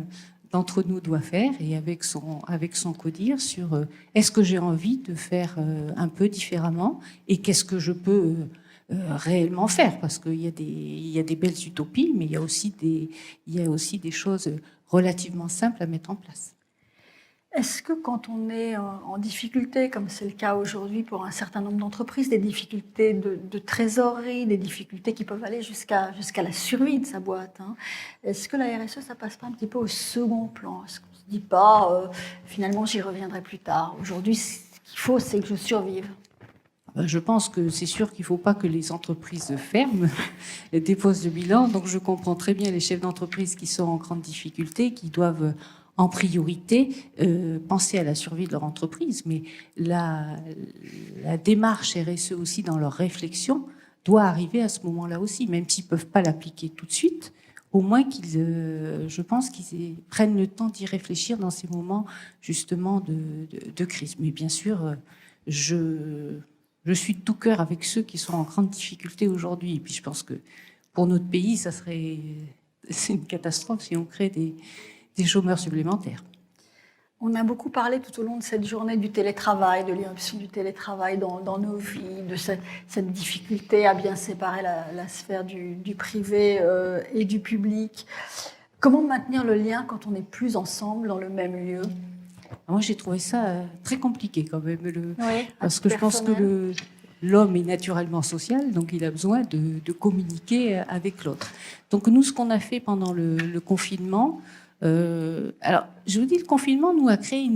d'entre nous doit faire et avec son codir sur est-ce que j'ai envie de faire un peu différemment et qu'est-ce que je peux réellement faire, parce qu'il y a des belles utopies, mais il y a aussi des choses relativement simples à mettre en place. Est-ce que quand on est en difficulté, comme c'est le cas aujourd'hui pour un certain nombre d'entreprises, des difficultés de trésorerie, des difficultés qui peuvent aller jusqu'à la survie de sa boîte, est-ce que la RSE, ça passe pas un petit peu au second plan? Est-ce qu'on ne se dit pas, finalement, j'y reviendrai plus tard? Aujourd'hui, ce qu'il faut, c'est que je survive. Je pense que c'est sûr qu'il ne faut pas que les entreprises ferment et déposent le bilan. Donc je comprends très bien les chefs d'entreprise qui sont en grande difficulté, qui doivent en priorité penser à la survie de leur entreprise. Mais la démarche RSE aussi dans leur réflexion doit arriver à ce moment-là aussi, même s'ils ne peuvent pas l'appliquer tout de suite. Au moins je pense qu'ils prennent le temps d'y réfléchir dans ces moments justement de crise. Mais bien sûr, je je suis de tout cœur avec ceux qui sont en grande difficulté aujourd'hui. Et puis je pense que pour notre pays, c'est une catastrophe si on crée des chômeurs supplémentaires. On a beaucoup parlé tout au long de cette journée du télétravail, de l'irruption du télétravail dans nos vies, de cette difficulté à bien séparer la sphère du privé et du public. Comment maintenir le lien quand on n'est plus ensemble dans le même lieu ? Moi, j'ai trouvé ça très compliqué quand même, Oui, parce que je pense que l'homme est naturellement social, donc il a besoin de communiquer avec l'autre. Donc nous, ce qu'on a fait pendant le confinement, alors je vous dis, le confinement nous a créé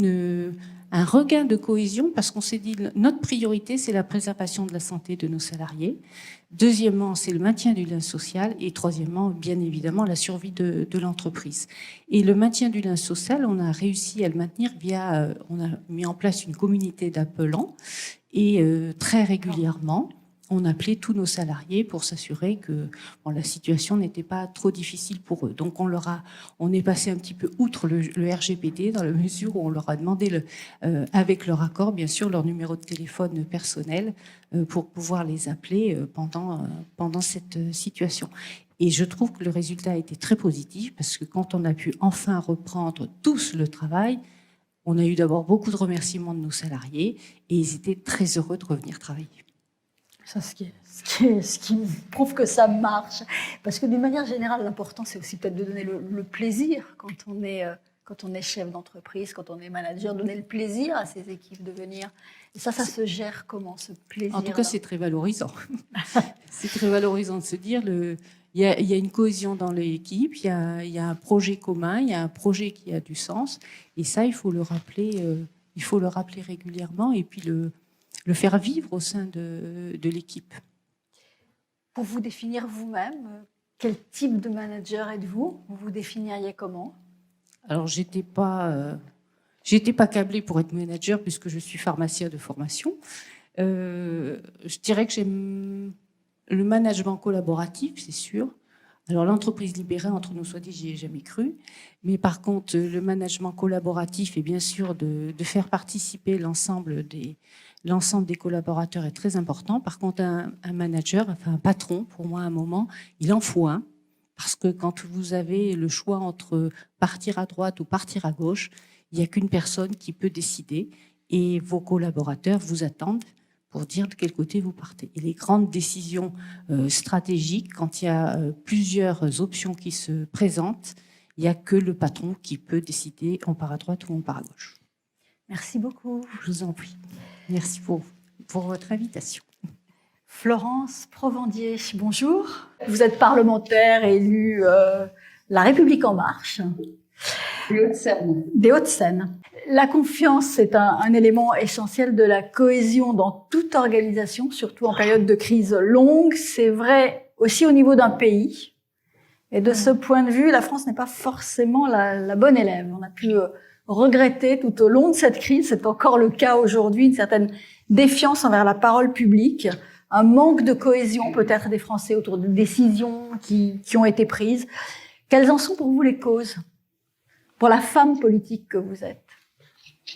un regain de cohésion parce qu'on s'est dit notre priorité, c'est la préservation de la santé de nos salariés. Deuxièmement, c'est le maintien du lien social. Et troisièmement, bien évidemment, la survie de l'entreprise. Et le maintien du lien social, on a réussi à le maintenir on a mis en place une communauté d'appelants et très régulièrement, on appelait tous nos salariés pour s'assurer que la situation n'était pas trop difficile pour eux. Donc on est passé un petit peu outre le RGPD dans la mesure où on leur a demandé, avec leur accord, bien sûr, leur numéro de téléphone personnel pour pouvoir les appeler pendant cette situation. Et je trouve que le résultat a été très positif parce que quand on a pu enfin reprendre tous le travail, on a eu d'abord beaucoup de remerciements de nos salariés et ils étaient très heureux de revenir travailler. Ça, ce qui prouve que ça marche. Parce que d'une manière générale, l'important, c'est aussi peut-être de donner le plaisir quand on est chef d'entreprise, quand on est manager, donner le plaisir à ses équipes de venir. Et ça se gère comment, ce plaisir? En tout cas, c'est très valorisant. C'est très valorisant de se dire, il y a une cohésion dans l'équipe, il y a un projet commun, il y a un projet qui a du sens. Et ça, il faut le rappeler régulièrement et puis le faire vivre au sein de l'équipe. Pour vous définir vous-même, quel type de manager êtes-vous? Vous vous définiriez comment? Alors, j'étais pas câblée pour être manager puisque je suis pharmacien de formation. Je dirais que j'aime le management collaboratif, c'est sûr. Alors, l'entreprise libérée, entre nous soit dit, j'y ai jamais cru. Mais par contre, le management collaboratif et bien sûr de faire participer l'ensemble des collaborateurs est très important. Par contre, un manager, enfin un patron, pour moi, à un moment, il en faut un. Parce que quand vous avez le choix entre partir à droite ou partir à gauche, il n'y a qu'une personne qui peut décider. Et vos collaborateurs vous attendent pour dire de quel côté vous partez. Et les grandes décisions stratégiques, quand il y a plusieurs options qui se présentent, il n'y a que le patron qui peut décider on part à droite ou on part à gauche. Merci beaucoup. Je vous en prie. Merci pour votre invitation. Florence Provandier, bonjour. Vous êtes parlementaire élue La République En Marche. Des Hauts-de-Seine. La confiance est un élément essentiel de la cohésion dans toute organisation, surtout en période de crise longue. C'est vrai aussi au niveau d'un pays. Et de ce point de vue, la France n'est pas forcément la bonne élève. On a pu regretter tout au long de cette crise, c'est encore le cas aujourd'hui, une certaine défiance envers la parole publique, un manque de cohésion peut-être des Français autour de décisions qui ont été prises. Quelles en sont pour vous les causes, pour la femme politique que vous êtes?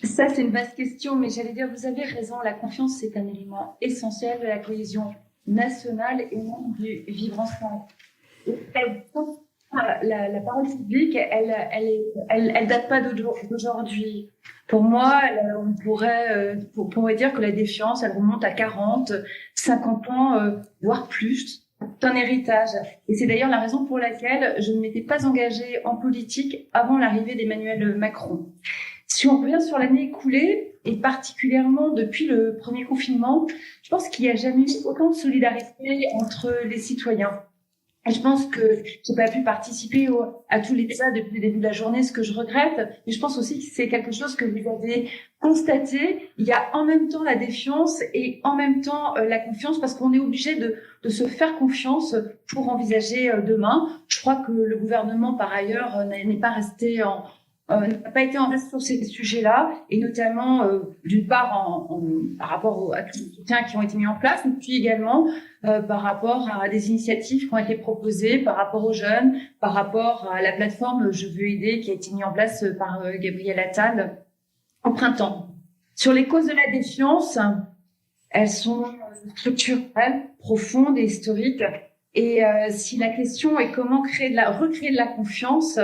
Ça, c'est une vaste question, mais j'allais dire, vous avez raison, la confiance, c'est un élément essentiel de la cohésion nationale et même du vivre ensemble. La parole publique, elle date pas d'aujourd'hui. Pour moi, on pourrait dire que la défiance, elle remonte à 40, 50 ans, voire plus. C'est un héritage. Et c'est d'ailleurs la raison pour laquelle je ne m'étais pas engagée en politique avant l'arrivée d'Emmanuel Macron. Si on revient sur l'année écoulée, et particulièrement depuis le premier confinement, je pense qu'il n'y a jamais eu autant de solidarité entre les citoyens. Et je pense que j'ai pas pu participer à tous les débats depuis le début de la journée, ce que je regrette. Mais je pense aussi que c'est quelque chose que vous avez constaté. Il y a en même temps la défiance et en même temps la confiance, parce qu'on est obligé de se faire confiance pour envisager demain. Je crois que le gouvernement, par ailleurs, n'est pas resté n'a pas été en reste sur ces sujets-là, et notamment d'une part par rapport à tous les soutiens qui ont été mis en place, mais puis également par rapport à des initiatives qui ont été proposées, par rapport aux jeunes, par rapport à la plateforme Je veux aider qui a été mise en place par Gabriel Attal au printemps. Sur les causes de la défiance, elles sont structurelles, profondes et historiques. Et si la question est comment recréer de la confiance,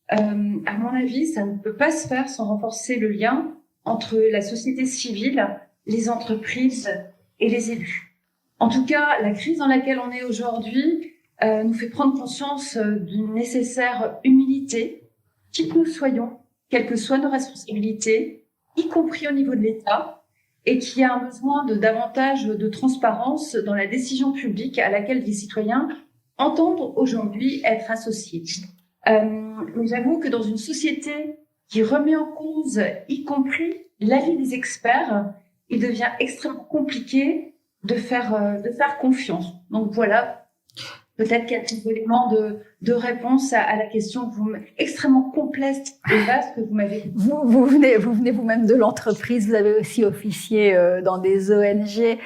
à mon avis, ça ne peut pas se faire sans renforcer le lien entre la société civile, les entreprises et les élus. En tout cas, la crise dans laquelle on est aujourd'hui nous fait prendre conscience d'une nécessaire humilité, qui que nous soyons, quelles que soient nos responsabilités, y compris au niveau de l'État, et qui a un besoin de davantage de transparence dans la décision publique à laquelle les citoyens entendent aujourd'hui être associés. J'avoue que dans une société qui remet en cause, y compris l'avis des experts, il devient extrêmement compliqué de faire confiance. Donc voilà, peut-être quelques éléments de réponse à la question extrêmement complexe et vaste que vous m'avez dit. Vous venez vous-même de l'entreprise, vous avez aussi officié dans des ONG.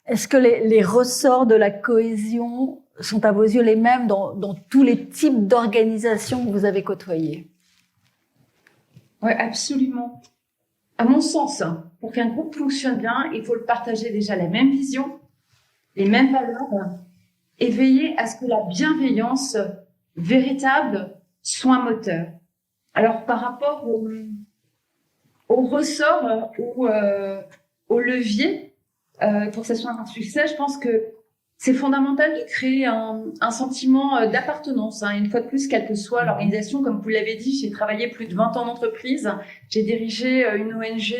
Est-ce que les ressorts de la cohésion sont à vos yeux les mêmes dans tous les types d'organisations que vous avez côtoyées? Oui, absolument. À mon sens, pour qu'un groupe fonctionne bien, il faut le partager déjà la même vision, les mêmes valeurs, et veiller à ce que la bienveillance véritable soit un moteur. Alors, par rapport au ressort ou au levier, pour que ce soit un succès, je pense que c'est fondamental de créer un sentiment d'appartenance. Une fois de plus, quelle que soit l'organisation, comme vous l'avez dit, j'ai travaillé plus de 20 ans d'entreprise, j'ai dirigé une ONG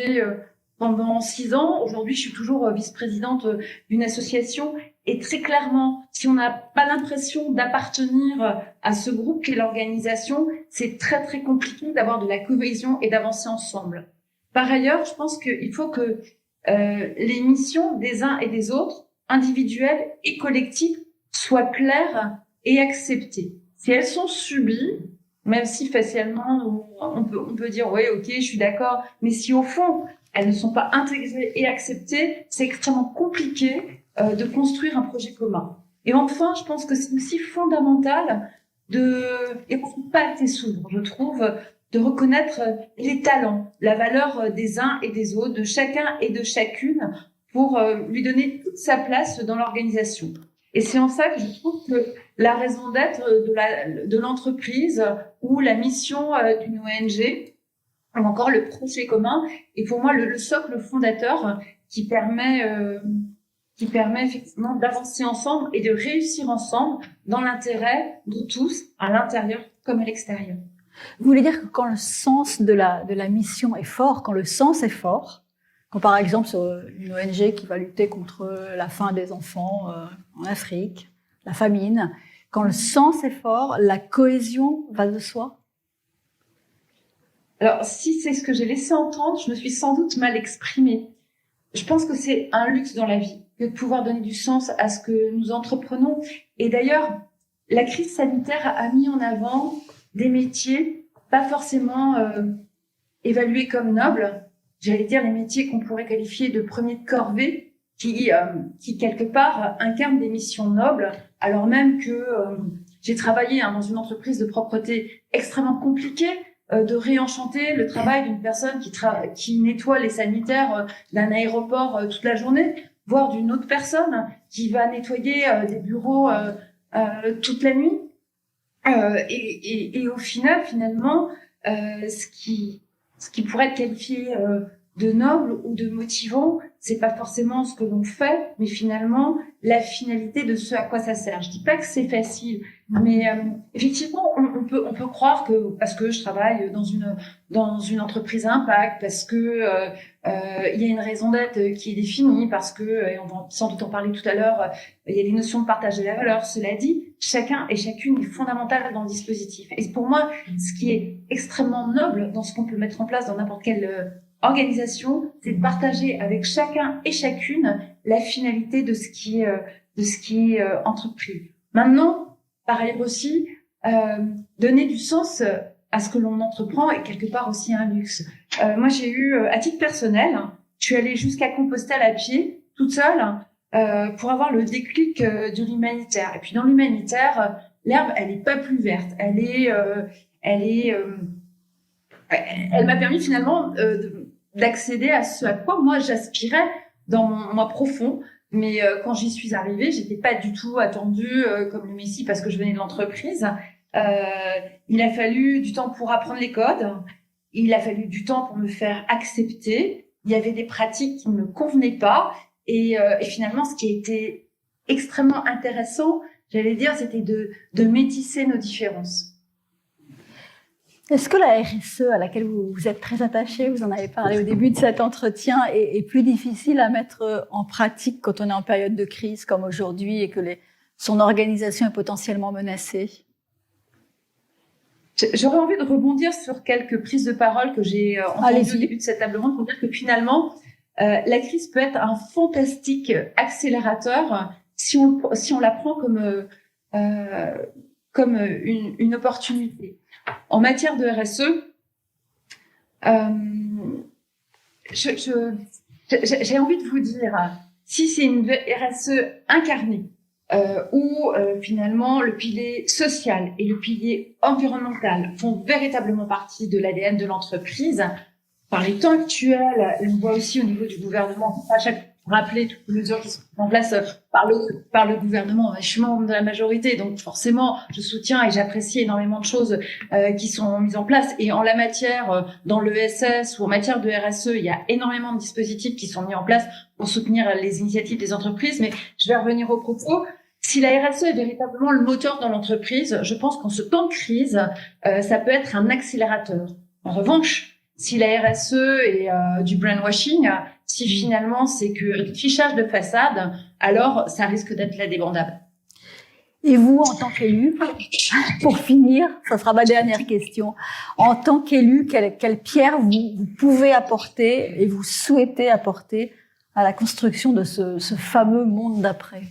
pendant 6 ans. Aujourd'hui, je suis toujours vice-présidente d'une association. Et très clairement, si on n'a pas l'impression d'appartenir à ce groupe qu'est l'organisation, c'est très très compliqué d'avoir de la cohésion et d'avancer ensemble. Par ailleurs, je pense qu'il faut que les missions des uns et des autres, individuelles et collectives, soient claires et acceptées. Si elles sont subies, même si facialement on peut dire oui, ok, je suis d'accord, mais si au fond elles ne sont pas intégrées et acceptées, c'est extrêmement compliqué de construire un projet commun. Et enfin, je pense que c'est aussi fondamental et on n'a pas été souvent, je trouve, de reconnaître les talents, la valeur des uns et des autres, de chacun et de chacune, pour lui donner toute sa place dans l'organisation. Et c'est en ça que je trouve que la raison d'être de l'entreprise ou la mission d'une ONG, ou encore le projet commun, est pour moi le socle fondateur qui permet effectivement d'avancer ensemble et de réussir ensemble dans l'intérêt de tous, à l'intérieur comme à l'extérieur. Vous voulez dire que quand le sens de la mission est fort, quand le sens est fort, quand par exemple sur une ONG qui va lutter contre la faim des enfants en Afrique, la famine, quand le sens est fort, la cohésion va de soi? Alors, si c'est ce que j'ai laissé entendre, je me suis sans doute mal exprimée. Je pense que c'est un luxe dans la vie que de pouvoir donner du sens à ce que nous entreprenons. Et d'ailleurs, la crise sanitaire a mis en avant des métiers pas forcément évalués comme nobles. J'allais dire les métiers qu'on pourrait qualifier de premiers de corvée, qui quelque part incarnent des missions nobles, alors même que j'ai travaillé dans une entreprise de propreté extrêmement compliquée, de réenchanter le travail d'une personne qui nettoie les sanitaires d'un aéroport toute la journée, voire d'une autre personne qui va nettoyer des bureaux toute la nuit. Et au final, finalement, ce qui pourrait être qualifié de noble ou de motivant, c'est pas forcément ce que l'on fait, mais finalement la finalité de ce à quoi ça sert. Je dis pas que c'est facile, mais effectivement, on peut croire que parce que je travaille dans une entreprise à impact, parce que il y a une raison d'être qui est définie, parce que et on va sans doute en parler tout à l'heure, il y a des notions de partage de la valeur. Cela dit, chacun et chacune est fondamental dans le dispositif. Et pour moi, ce qui est extrêmement noble dans ce qu'on peut mettre en place dans n'importe quelle organisation, c'est de partager avec chacun et chacune la finalité de ce qui est entrepris. Maintenant, par ailleurs aussi, donner du sens à ce que l'on entreprend est quelque part aussi un luxe. Moi, j'ai eu, à titre personnel, je suis allée jusqu'à Compostelle à pied, toute seule, pour avoir le déclic de l'humanitaire. Et puis dans l'humanitaire, l'herbe, elle est pas plus verte, elle m'a permis finalement d'accéder à ce à quoi moi j'aspirais dans moi profond. Mais quand j'y suis arrivée, j'étais pas du tout attendue comme le Messie parce que je venais de l'entreprise. Il a fallu du temps pour apprendre les codes. Il a fallu du temps pour me faire accepter. Il y avait des pratiques qui ne me convenaient pas. Et finalement, ce qui était extrêmement intéressant, j'allais dire, c'était de métisser nos différences. Est-ce que la RSE, à laquelle vous êtes très attaché, vous en avez parlé au début de cet entretien, est plus difficile à mettre en pratique quand on est en période de crise comme aujourd'hui et que son organisation est potentiellement menacée? J'aurais envie de rebondir sur quelques prises de parole que j'ai entendues au début de cette table ronde pour dire que finalement, la crise peut être un fantastique accélérateur si on la prend comme une opportunité. En matière de RSE, j'ai envie de vous dire, si c'est une RSE incarnée, où finalement le pilier social et le pilier environnemental font véritablement partie de l'ADN de l'entreprise, par les temps actuels, on voit aussi au niveau du gouvernement, à chaque rappeler toutes les mesures qui sont en place par le gouvernement. Je suis membre de la majorité, donc forcément, je soutiens et j'apprécie énormément de choses qui sont mises en place. Et en la matière, dans l'ESS ou en matière de RSE, il y a énormément de dispositifs qui sont mis en place pour soutenir les initiatives des entreprises. Mais je vais revenir au propos. Si la RSE est véritablement le moteur dans l'entreprise, je pense qu'en ce temps de crise, ça peut être un accélérateur. En revanche, si la RSE est du brainwashing, si finalement c'est que fichage de façade, alors ça risque d'être la débandade. Et vous, en tant qu'élu, pour finir, ça sera ma dernière question, en tant qu'élu, quelle pierre vous pouvez apporter et vous souhaitez apporter à la construction de ce fameux monde d'après?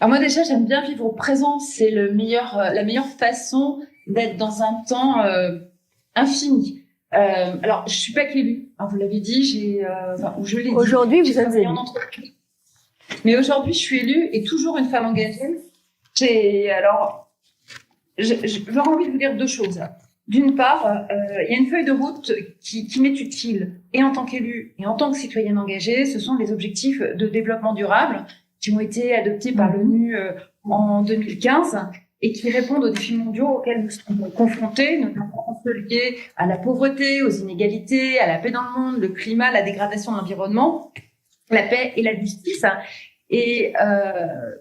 Alors moi déjà, j'aime bien vivre au présent. C'est la meilleure façon d'être dans un temps infini. Alors, je suis pas qu'élue. Vous l'avez dit, ou je l'ai dit. Aujourd'hui, vous êtes élue. Mais aujourd'hui, je suis élue et toujours une femme engagée. J'aurais envie de vous dire deux choses. D'une part, il y a une feuille de route qui m'est utile, et en tant qu'élue et en tant que citoyenne engagée. Ce sont les objectifs de développement durable qui ont été adoptés par l'ONU en 2015 et qui répondent aux défis mondiaux auxquels nous sommes confrontés, notamment ceux liés à la pauvreté, aux inégalités, à la paix dans le monde, le climat, la dégradation de l'environnement, la paix et la justice. Et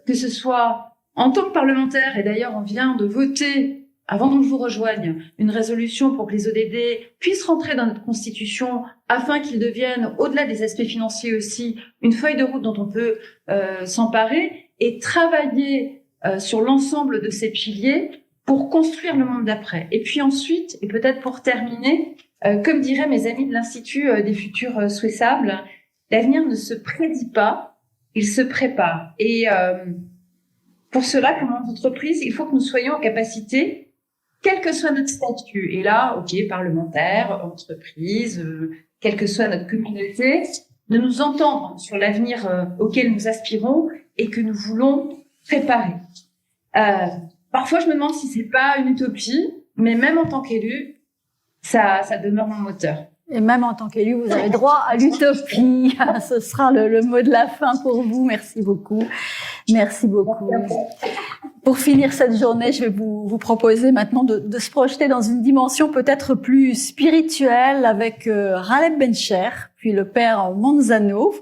que ce soit en tant que parlementaire, et d'ailleurs on vient de voter, avant que je vous rejoigne, une résolution pour que les ODD puissent rentrer dans notre Constitution afin qu'ils deviennent, au-delà des aspects financiers aussi, une feuille de route dont on peut s'emparer et travailler sur l'ensemble de ces piliers pour construire le monde d'après. Et puis ensuite, et peut-être pour terminer, comme diraient mes amis de l'Institut des futurs souhaitables, l'avenir ne se prédit pas, il se prépare. Et pour cela, comme entreprise, il faut que nous soyons en capacité, quel que soit notre statut, et là, parlementaire, entreprise, quelle que soit notre communauté, de nous entendre sur l'avenir auquel nous aspirons et que nous voulons préparer. Parfois, je me demande si c'est pas une utopie, mais même en tant qu'élu, ça demeure mon moteur. Et même en tant qu'élu, vous avez droit à l'utopie. Ce sera le mot de la fin pour vous. Merci beaucoup. Merci beaucoup. Pour finir cette journée, je vais vous proposer maintenant de se projeter dans une dimension peut-être plus spirituelle avec Raleb Bencher, puis le père Manzano.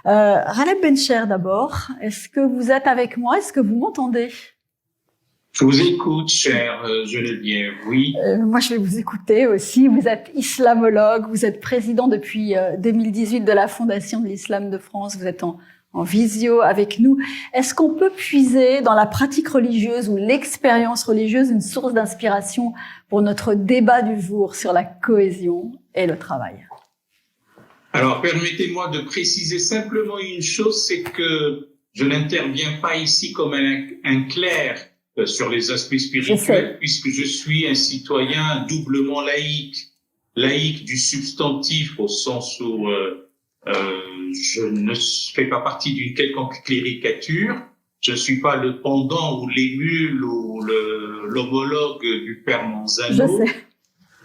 Raleb Bencher d'abord, est-ce que vous êtes avec moi? Est-ce que vous m'entendez? Je vous écoute, chère Geneviève, oui. Moi, je vais vous écouter aussi. Vous êtes islamologue, vous êtes président depuis 2018 de la Fondation de l'Islam de France, vous êtes en visio avec nous. Est-ce qu'on peut puiser dans la pratique religieuse ou l'expérience religieuse une source d'inspiration pour notre débat du jour sur la cohésion et le travail? Alors, permettez-moi de préciser simplement une chose, c'est que je n'interviens pas ici comme un clerc sur les aspects spirituels, puisque je suis un citoyen doublement laïque du substantif, au sens où je ne fais pas partie d'une quelconque cléricature, je ne suis pas le pendant ou l'émule ou l'homologue du père Manzano,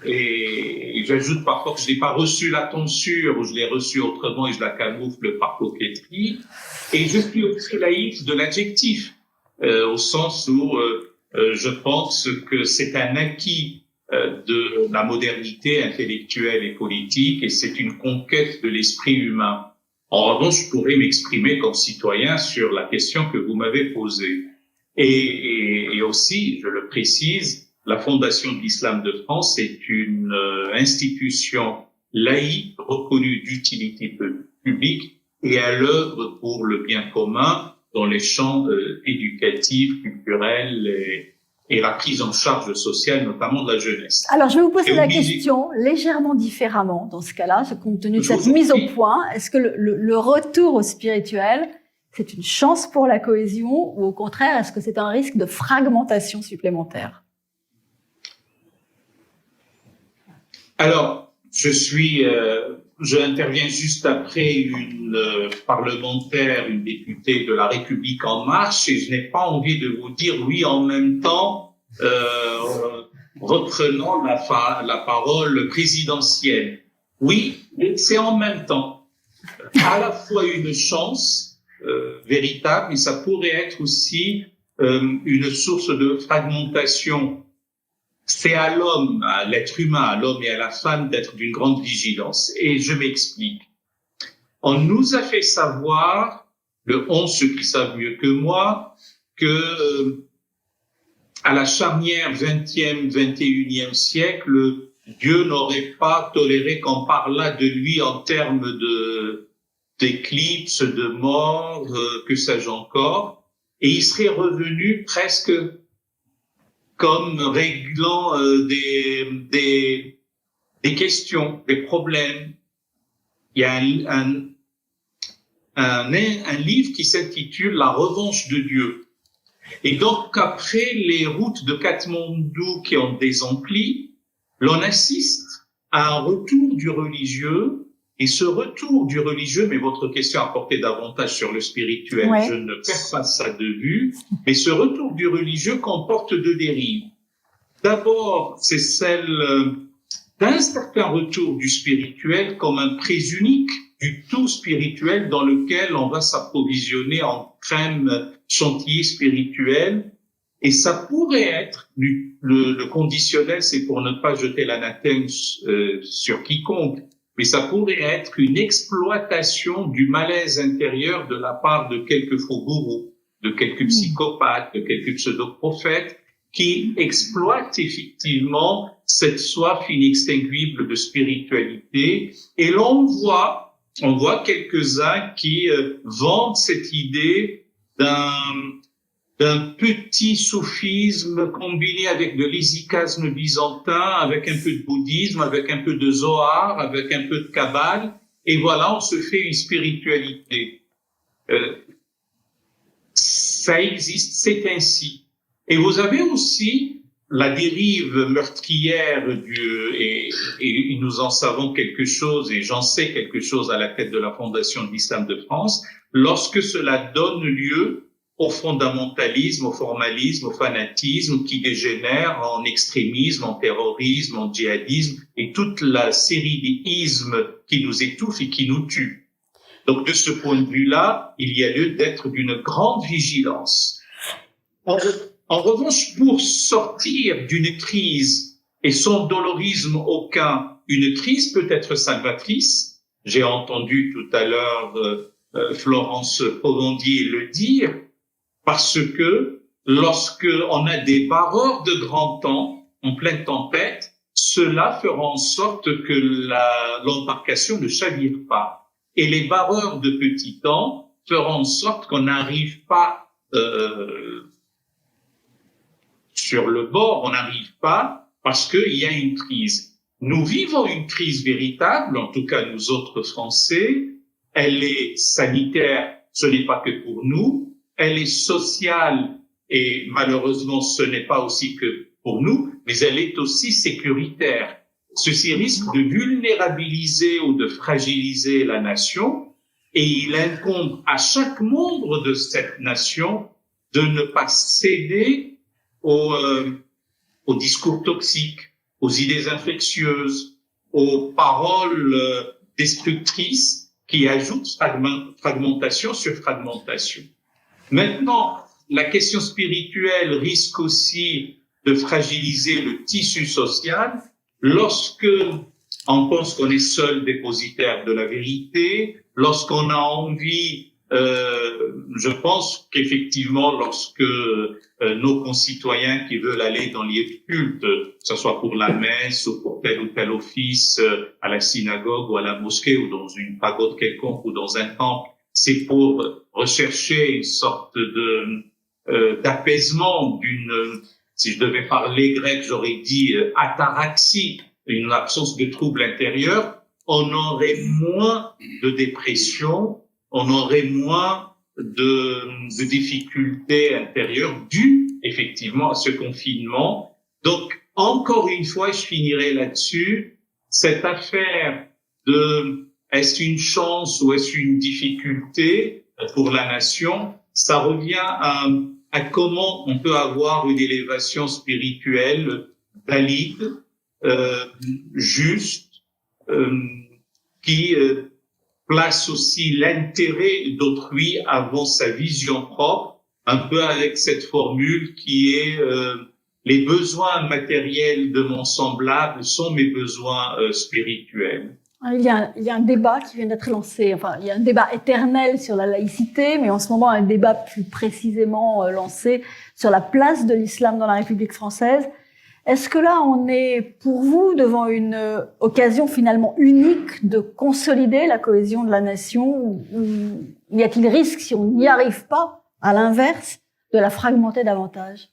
et et j'ajoute parfois que je n'ai pas reçu la tonsure ou je l'ai reçue autrement et je la camoufle par coquetterie. Et je suis aussi laïque de l'adjectif, au sens où je pense que c'est un acquis de la modernité intellectuelle et politique et c'est une conquête de l'esprit humain. En revanche, je pourrais m'exprimer comme citoyen sur la question que vous m'avez posée. Et aussi, je le précise, la Fondation de l'Islam de France est une institution laïque reconnue d'utilité publique et à l'œuvre pour le bien commun dans les champs éducatifs, culturels et la prise en charge sociale, notamment de la jeunesse. Alors, je vais vous poser la question légèrement différemment dans ce cas-là, compte tenu de cette mise au point. Est-ce que le retour au spirituel, c'est une chance pour la cohésion ou au contraire, est-ce que c'est un risque de fragmentation supplémentaire? Alors, j'interviens juste après une parlementaire, une députée de La République En Marche, et je n'ai pas envie de vous dire oui en même temps, reprenant la parole présidentielle. Oui, c'est en même temps. À la fois une chance véritable, mais ça pourrait être aussi une source de fragmentation. C'est à l'homme, à l'être humain, à l'homme et à la femme d'être d'une grande vigilance. Et je m'explique. On nous a fait savoir, le 11, ceux qui savent mieux que moi, que à la charnière 20e, 21e siècle, Dieu n'aurait pas toléré qu'on parlât de lui en termes d'éclipse, de mort, que sais-je encore. Et il serait revenu presque comme réglant des questions, des problèmes. Il y a un livre qui s'intitule La revanche de Dieu. Et donc, après les routes de Katmandou qui ont désempli, l'on assiste à un retour du religieux. Et ce retour du religieux, mais votre question a porté davantage sur le spirituel, ouais. Je ne perds pas ça de vue, mais ce retour du religieux comporte deux dérives. D'abord, c'est celle d'un certain retour du spirituel comme un prise unique du tout spirituel dans lequel on va s'approvisionner en crème chantilly spirituelle. Et ça pourrait être, le conditionnel, c'est pour ne pas jeter l'anathème sur quiconque, mais ça pourrait être une exploitation du malaise intérieur de la part de quelques faux gourous, de quelques psychopathes, de quelques pseudo-prophètes, qui exploitent effectivement cette soif inextinguible de spiritualité. Et on voit quelques-uns qui vendent cette idée d'un petit soufisme combiné avec de l'hésychasme byzantin, avec un peu de bouddhisme, avec un peu de Zohar, avec un peu de Kabbale, et voilà, on se fait une spiritualité. Ça existe, c'est ainsi. Et vous avez aussi la dérive meurtrière et nous en savons quelque chose, et j'en sais quelque chose à la tête de la Fondation de l'Islam de France, lorsque cela donne lieu au fondamentalisme, au formalisme, au fanatisme qui dégénère en extrémisme, en terrorisme, en djihadisme et toute la série d'ismes qui nous étouffent et qui nous tuent. Donc de ce point de vue-là, il y a lieu d'être d'une grande vigilance. En revanche, pour sortir d'une crise et sans dolorisme aucun, une crise peut être salvatrice. J'ai entendu tout à l'heure Florence Provendier le dire, parce que lorsque on a des barreurs de grand temps en pleine tempête, cela fera en sorte que l'embarcation ne chavire pas. Et les barreurs de petit temps feront en sorte qu'on n'arrive pas sur le bord, on n'arrive pas parce qu'il y a une crise. Nous vivons une crise véritable, en tout cas nous autres Français. Elle est sanitaire, ce n'est pas que pour nous. Elle est sociale et malheureusement ce n'est pas aussi que pour nous, mais elle est aussi sécuritaire. Ceci risque de vulnérabiliser ou de fragiliser la nation et il incombe à chaque membre de cette nation de ne pas céder aux discours toxiques, aux idées infectieuses, aux paroles destructrices qui ajoutent fragmentation sur fragmentation. Maintenant, la question spirituelle risque aussi de fragiliser le tissu social lorsque on pense qu'on est seul dépositaire de la vérité, lorsqu'on a envie, je pense qu'effectivement, lorsque nos concitoyens qui veulent aller dans lieu de culte, que ce soit pour la messe ou pour tel ou tel office à la synagogue ou à la mosquée ou dans une pagode quelconque ou dans un temple, c'est pour rechercher une sorte de d'apaisement, si je devais parler grec, j'aurais dit ataraxie, une absence de trouble intérieur. On aurait moins de dépression, on aurait moins de difficultés intérieures dues effectivement à ce confinement. Donc, encore une fois, je finirai là-dessus, cette affaire de est-ce une chance ou est-ce une difficulté pour la nation, ça revient à comment on peut avoir une élévation spirituelle valide, juste, qui place aussi l'intérêt d'autrui avant sa vision propre, un peu avec cette formule qui est les besoins matériels de mon semblable sont mes besoins spirituels. Il y a un débat qui vient d'être lancé, enfin il y a un débat éternel sur la laïcité, mais en ce moment un débat plus précisément lancé sur la place de l'islam dans la République française. Est-ce que là on est pour vous devant une occasion finalement unique de consolider la cohésion de la nation, ou y a-t-il risque, si on n'y arrive pas, à l'inverse, de la fragmenter davantage?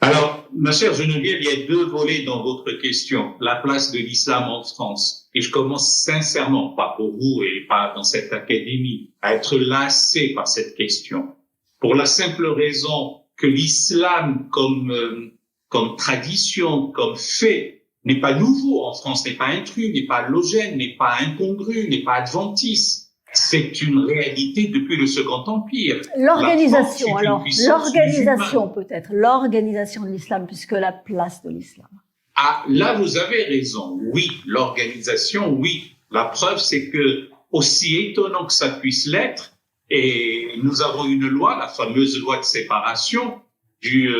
Alors, ma chère Geneviève, il y a deux volets dans votre question. La place de l'islam en France. Et je commence sincèrement, pas pour vous et pas dans cette académie, à être lassé par cette question. Pour la simple raison que l'islam comme tradition, comme fait, n'est pas nouveau en France, n'est pas intrus, n'est pas allogène, n'est pas incongru, n'est pas adventiste. C'est une réalité depuis le Second Empire. L'organisation, alors, l'organisation peut-être, l'organisation de l'islam, puisque la place de l'islam. Ah, là, vous avez raison. Oui, l'organisation, oui. La preuve, c'est que, aussi étonnant que ça puisse l'être, et nous avons une loi, la fameuse loi de séparation du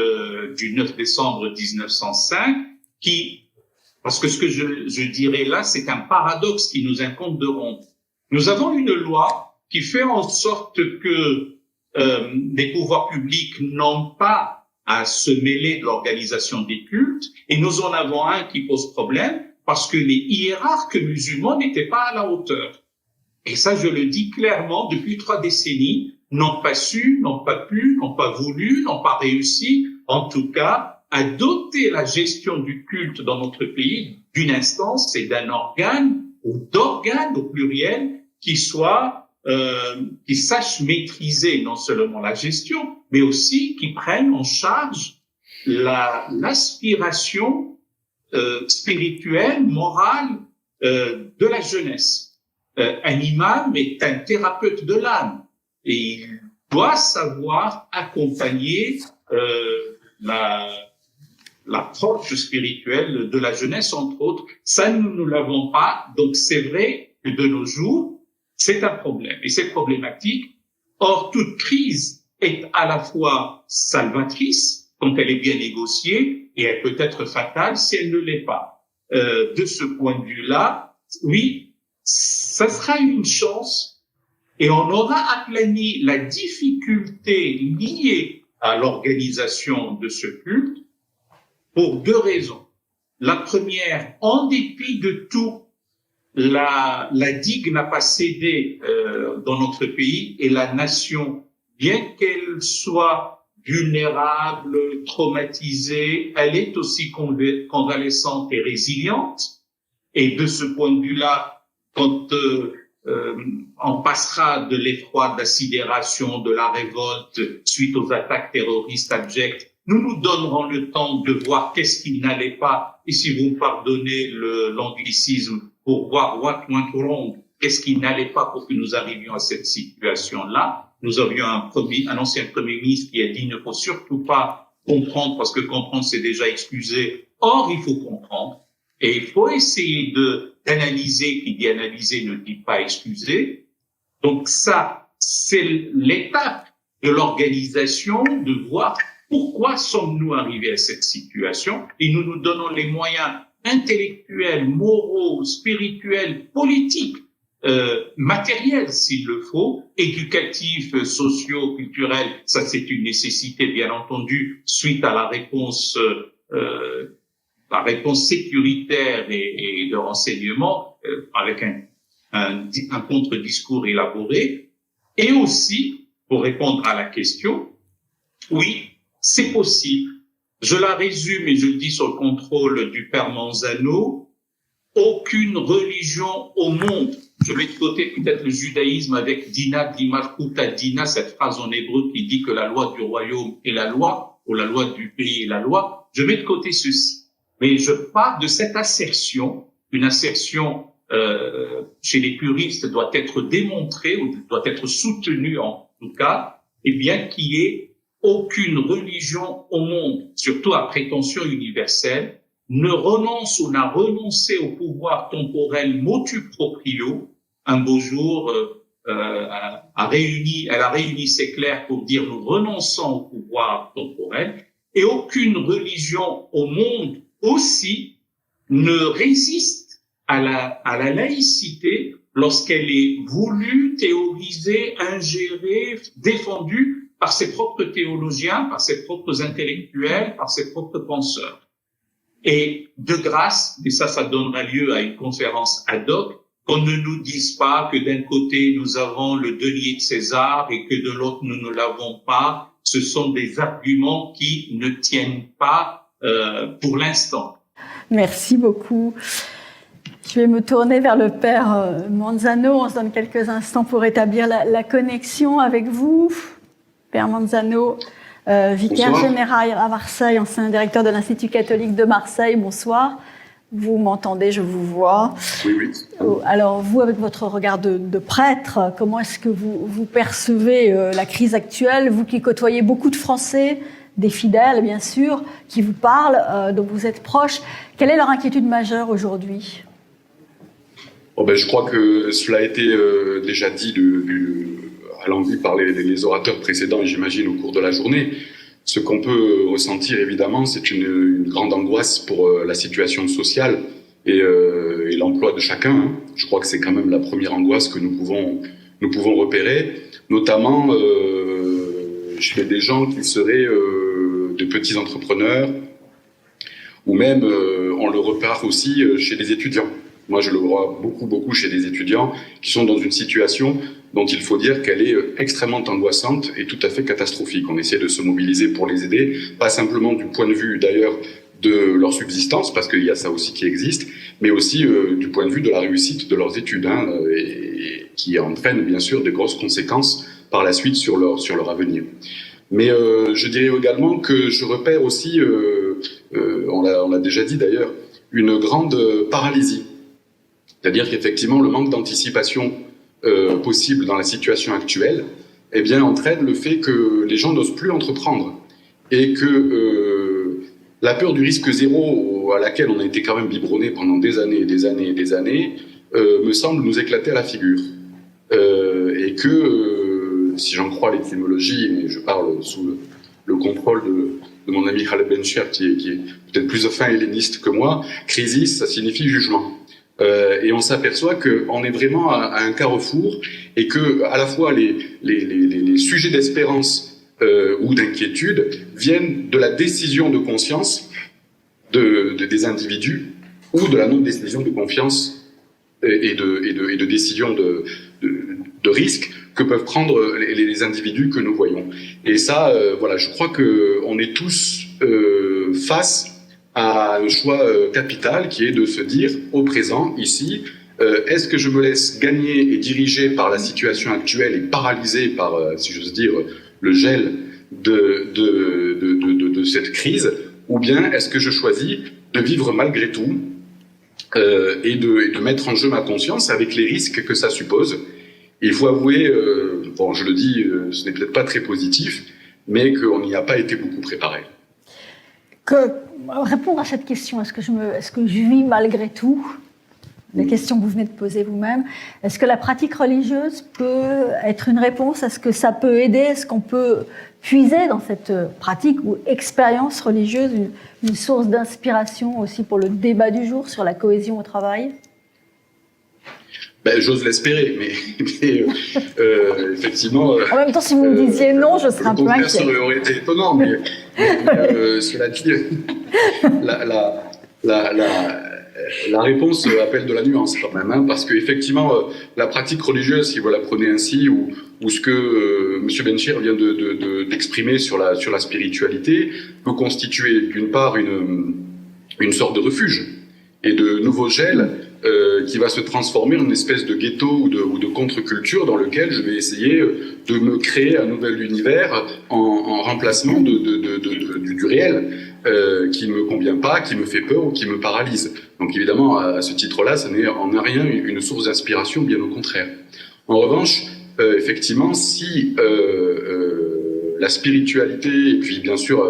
9 décembre 1905, parce que ce que je dirais là, c'est un paradoxe qui nous incombe de rompre. Nous avons une loi qui fait en sorte que les pouvoirs publics n'ont pas à se mêler de l'organisation des cultes, et nous en avons un qui pose problème parce que les hiérarques musulmans n'étaient pas à la hauteur. Et ça, je le dis clairement, depuis 3 décennies, n'ont pas su, n'ont pas pu, n'ont pas voulu, n'ont pas réussi, en tout cas, à doter la gestion du culte dans notre pays d'une instance et d'un organe, ou d'organes au pluriel, qui sachent maîtriser non seulement la gestion, mais aussi qui prennent en charge l'aspiration spirituelle, morale de la jeunesse. Un imam est un thérapeute de l'âme et il doit savoir accompagner l'approche spirituelle de la jeunesse, entre autres. Ça, nous ne l'avons pas, donc c'est vrai que de nos jours, c'est un problème et c'est problématique. Or, toute crise est à la fois salvatrice quand elle est bien négociée et elle peut être fatale si elle ne l'est pas. De ce point de vue-là, oui, ça sera une chance et on aura aplani la difficulté liée à l'organisation de ce culte pour 2 raisons. La première, en dépit de tout, la digue n'a pas cédé dans notre pays et la nation, bien qu'elle soit vulnérable, traumatisée, elle est aussi convalescente et résiliente. Et de ce point de vue-là, quand on passera de l'effroi, de la sidération, de la révolte suite aux attaques terroristes abjectes, nous nous donnerons le temps de voir qu'est-ce qui n'allait pas, et si vous me pardonnez l'anglicisme, pour voir what went wrong, qu'est-ce qui n'allait pas pour que nous arrivions à cette situation-là. Nous avions un ancien Premier ministre qui a dit « il ne faut surtout pas comprendre, parce que comprendre c'est déjà excuser ». Or, il faut comprendre. Et il faut essayer d'analyser, qui dit analyser ne dit pas excuser. Donc ça, c'est l'étape de l'organisation de voir pourquoi sommes-nous arrivés à cette situation et nous nous donnons les moyens intellectuels, moraux, spirituels, politiques, matériels s'il le faut, éducatifs, sociaux, culturels. Ça, c'est une nécessité, bien entendu, suite à la réponse sécuritaire et de renseignement, avec un contre-discours élaboré. Et aussi, pour répondre à la question, oui, c'est possible. Je la résume et je le dis sur le contrôle du père Manzano. Aucune religion au monde, je mets de côté peut-être le judaïsme avec Dina, Dimalkuta, Dina, cette phrase en hébreu qui dit que la loi du royaume est la loi, ou la loi du pays est la loi. Je mets de côté ceci. Mais je parle de cette assertion, une assertion chez les puristes doit être démontrée, ou doit être soutenue en tout cas, et bien qu'il y ait aucune religion au monde, surtout à prétention universelle, ne renonce ou n'a renoncé au pouvoir temporel motu proprio. Un beau jour, elle a réuni ses clercs pour dire nous renonçons au pouvoir temporel, et aucune religion au monde aussi ne résiste à la laïcité lorsqu'elle est voulue, théorisée, ingérée, défendue par ses propres théologiens, par ses propres intellectuels, par ses propres penseurs. Et de grâce, et ça donnera lieu à une conférence ad hoc, qu'on ne nous dise pas que d'un côté nous avons le denier de César et que de l'autre nous ne l'avons pas. Ce sont des arguments qui ne tiennent pas pour l'instant. Merci beaucoup. Je vais me tourner vers le père Manzano. On se donne quelques instants pour établir la connexion avec vous. Père Manzano, vicaire Bonsoir. général à Marseille, ancien directeur de l'Institut catholique de Marseille. Bonsoir. Vous m'entendez, je vous vois. Oui, oui. Alors, vous, avec votre regard de prêtre, comment est-ce que vous percevez la crise actuelle? Vous qui côtoyez beaucoup de Français, des fidèles, bien sûr, qui vous parlent, dont vous êtes proche. Quelle est leur inquiétude majeure aujourd'hui? Je crois que cela a été déjà dit à l'envi par les orateurs précédents et j'imagine au cours de la journée. Ce qu'on peut ressentir évidemment, c'est une grande angoisse pour la situation sociale et l'emploi de chacun. Je crois que c'est quand même la première angoisse que nous pouvons repérer, notamment chez des gens qui seraient de petits entrepreneurs, ou même on le repère aussi chez des étudiants. Moi, je le vois beaucoup chez des étudiants qui sont dans une situation dont il faut dire qu'elle est extrêmement angoissante et tout à fait catastrophique. On essaie de se mobiliser pour les aider, pas simplement du point de vue d'ailleurs de leur subsistance, parce qu'il y a ça aussi qui existe, mais aussi du point de vue de la réussite de leurs études, et qui entraîne bien sûr de grosses conséquences par la suite sur leur avenir. Mais je dirais également que je repère aussi, on l'a déjà dit d'ailleurs, une grande paralysie. C'est-à-dire qu'effectivement, le manque d'anticipation possible dans la situation actuelle, entraîne le fait que les gens n'osent plus entreprendre et que la peur du risque zéro à laquelle on a été quand même biberonné pendant des années me semble nous éclater à la figure. Et que, si j'en crois l'étymologie, mais je parle sous le contrôle de mon ami Khaled Bencher, qui est peut-être plus fin helléniste que moi, crisis, ça signifie jugement. Et on s'aperçoit qu'on est vraiment à un carrefour et que à la fois les sujets d'espérance ou d'inquiétude viennent de la décision de conscience des individus ou de la non-décision de confiance et de décision de risque que peuvent prendre les individus que nous voyons. Et ça, je crois qu'on est tous face à un choix capital qui est de se dire au présent, ici, est-ce que je me laisse gagner et diriger par la situation actuelle et paralysé par, si j'ose dire, le gel de cette crise, ou bien est-ce que je choisis de vivre malgré tout et de mettre en jeu ma conscience avec les risques que ça suppose. Il faut avouer, je le dis, ce n'est peut-être pas très positif, mais qu'on n'y a pas été beaucoup préparé. répondre à cette question. Est-ce que je vis malgré tout, la question que vous venez de poser vous-même, est-ce que la pratique religieuse peut être une réponse? Est-ce que ça peut aider? Est-ce qu'on peut puiser dans cette pratique ou expérience religieuse une source d'inspiration aussi pour le débat du jour sur la cohésion au travail? J'ose l'espérer, mais effectivement... en même temps, si vous me disiez non, je serais un peu inquiet. Le contraire aurait été étonnant, mais cela dit, la réponse appelle de la nuance quand même, hein, parce qu'effectivement, la pratique religieuse, si vous la prenez ainsi, ou ce que M. Benchir vient d'exprimer sur la spiritualité, peut constituer d'une part une sorte de refuge et de nouveau gel qui va se transformer en une espèce de ghetto ou de contre-culture dans lequel je vais essayer de me créer un nouvel univers en remplacement du réel qui me convient pas, qui me fait peur ou qui me paralyse. Donc évidemment, à ce titre-là, ça n'est en rien une source d'inspiration, bien au contraire. En revanche, effectivement, si la spiritualité, et puis bien sûr,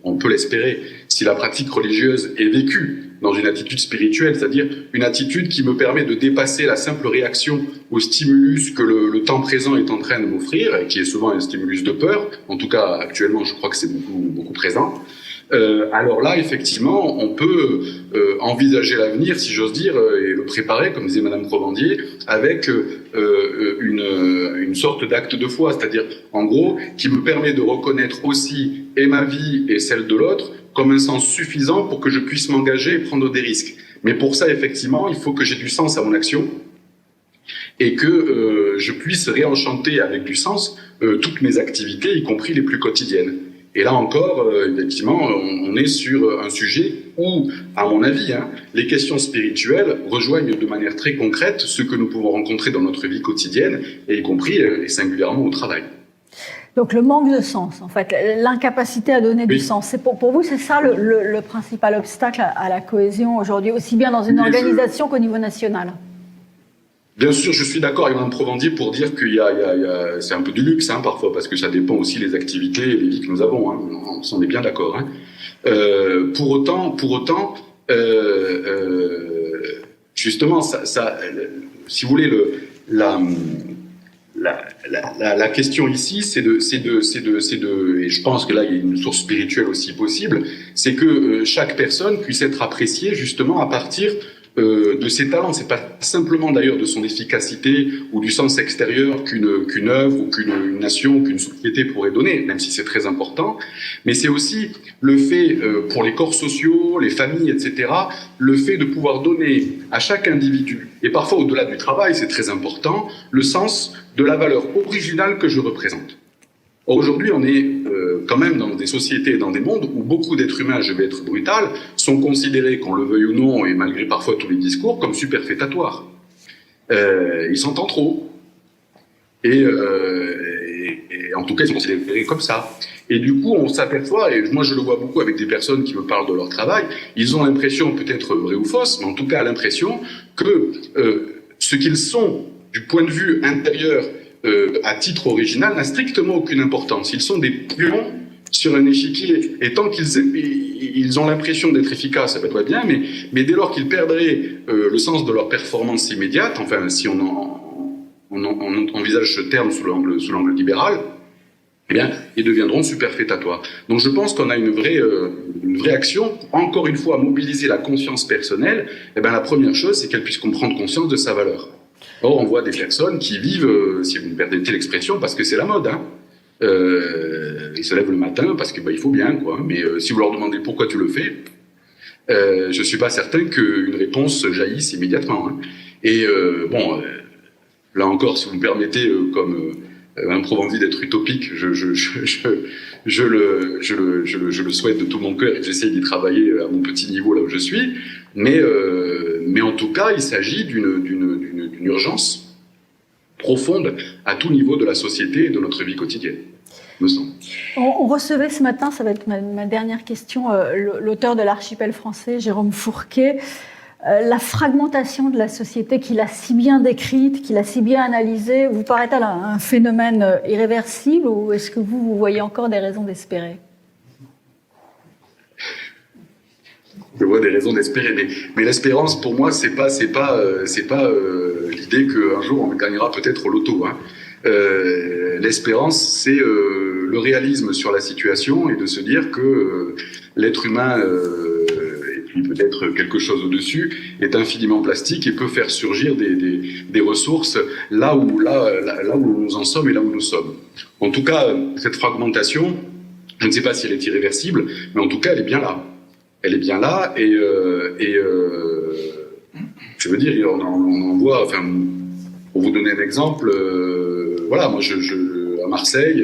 on peut l'espérer, si la pratique religieuse est vécue dans une attitude spirituelle, c'est-à-dire une attitude qui me permet de dépasser la simple réaction au stimulus que le temps présent est en train de m'offrir, et qui est souvent un stimulus de peur, en tout cas actuellement je crois que c'est beaucoup présent, alors là effectivement on peut envisager l'avenir, si j'ose dire, et le préparer, comme disait Madame Provendier, avec une sorte d'acte de foi, c'est-à-dire en gros qui me permet de reconnaître aussi et ma vie et celle de l'autre comme un sens suffisant pour que je puisse m'engager et prendre des risques. Mais pour ça, effectivement, il faut que j'ai du sens à mon action et que je puisse réenchanter avec du sens toutes mes activités, y compris les plus quotidiennes. Et là encore, effectivement, on est sur un sujet où, à mon avis, les questions spirituelles rejoignent de manière très concrète ce que nous pouvons rencontrer dans notre vie quotidienne, et y compris et singulièrement au travail. Donc le manque de sens, en fait, l'incapacité à donner du sens. C'est pour vous, c'est ça le principal obstacle à la cohésion aujourd'hui, aussi bien dans une organisation qu'au niveau national? Bien sûr, je suis d'accord avec Mme Provendier pour dire c'est un peu du luxe parfois, parce que ça dépend aussi des activités et des vies que nous avons. On s'en est bien d'accord. Pour autant, justement, si vous voulez, la question ici, c'est de, et je pense que là il y a une source spirituelle aussi possible, c'est que chaque personne puisse être appréciée justement à partir de ses talents. C'est pas simplement d'ailleurs de son efficacité ou du sens extérieur qu'une œuvre ou qu'une nation ou qu'une société pourrait donner, même si c'est très important, mais c'est aussi le fait, pour les corps sociaux, les familles, etc., le fait de pouvoir donner à chaque individu, et parfois au-delà du travail, c'est très important, le sens de la valeur originale que je représente. Aujourd'hui, on est quand même dans des sociétés et dans des mondes où beaucoup d'êtres humains, je vais être brutal, sont considérés, qu'on le veuille ou non, et malgré parfois tous les discours, comme superfétatoires. Ils sont en trop. Et en tout cas, ils sont considérés comme ça. Et du coup, on s'aperçoit, et moi je le vois beaucoup avec des personnes qui me parlent de leur travail, ils ont l'impression, peut-être vraie ou fausse, mais en tout cas l'impression que ce qu'ils sont du point de vue intérieur à titre original n'a strictement aucune importance. Ils sont des pions sur un échiquier, et tant qu'ils ont l'impression d'être efficaces, ça va très bien, mais dès lors qu'ils perdraient le sens de leur performance immédiate, enfin si on envisage ce terme sous l'angle libéral, eh bien, ils deviendront superfétatoires. Donc je pense qu'on a une vraie action, encore une fois, à mobiliser la conscience personnelle. Eh bien, la première chose, c'est qu'elle puisse comprendre conscience de sa valeur. Or, on voit des personnes qui vivent, si vous me permettez l'expression, parce que c'est la mode, ils se lèvent le matin parce que il faut bien, quoi. Mais si vous leur demandez pourquoi tu le fais, je suis pas certain qu'une réponse jaillisse immédiatement. Et là encore, si vous me permettez, comme un Provendier d'être utopique, je le souhaite de tout mon cœur et j'essaie d'y travailler à mon petit niveau là où je suis. Mais en tout cas, il s'agit d'une urgence profonde à tout niveau de la société et de notre vie quotidienne, me semble. On recevait ce matin, ça va être ma dernière question, l'auteur de l'Archipel français, Jérôme Fourquet. La fragmentation de la société qu'il a si bien décrite, qu'il a si bien analysée, vous paraît-elle un phénomène irréversible ou est-ce que vous voyez encore des raisons d'espérer ? Je vois des raisons d'espérer, mais l'espérance pour moi c'est pas l'idée qu'un jour on gagnera peut-être au loto. Hein. L'espérance c'est le réalisme sur la situation et de se dire que l'être humain et puis peut-être quelque chose au-dessus est infiniment plastique et peut faire surgir des ressources là où nous en sommes et là où nous sommes. En tout cas, cette fragmentation, je ne sais pas si elle est irréversible, mais en tout cas elle est bien là. Elle est bien là et je veux dire, on en voit, enfin, pour vous donner un exemple, voilà, moi à Marseille,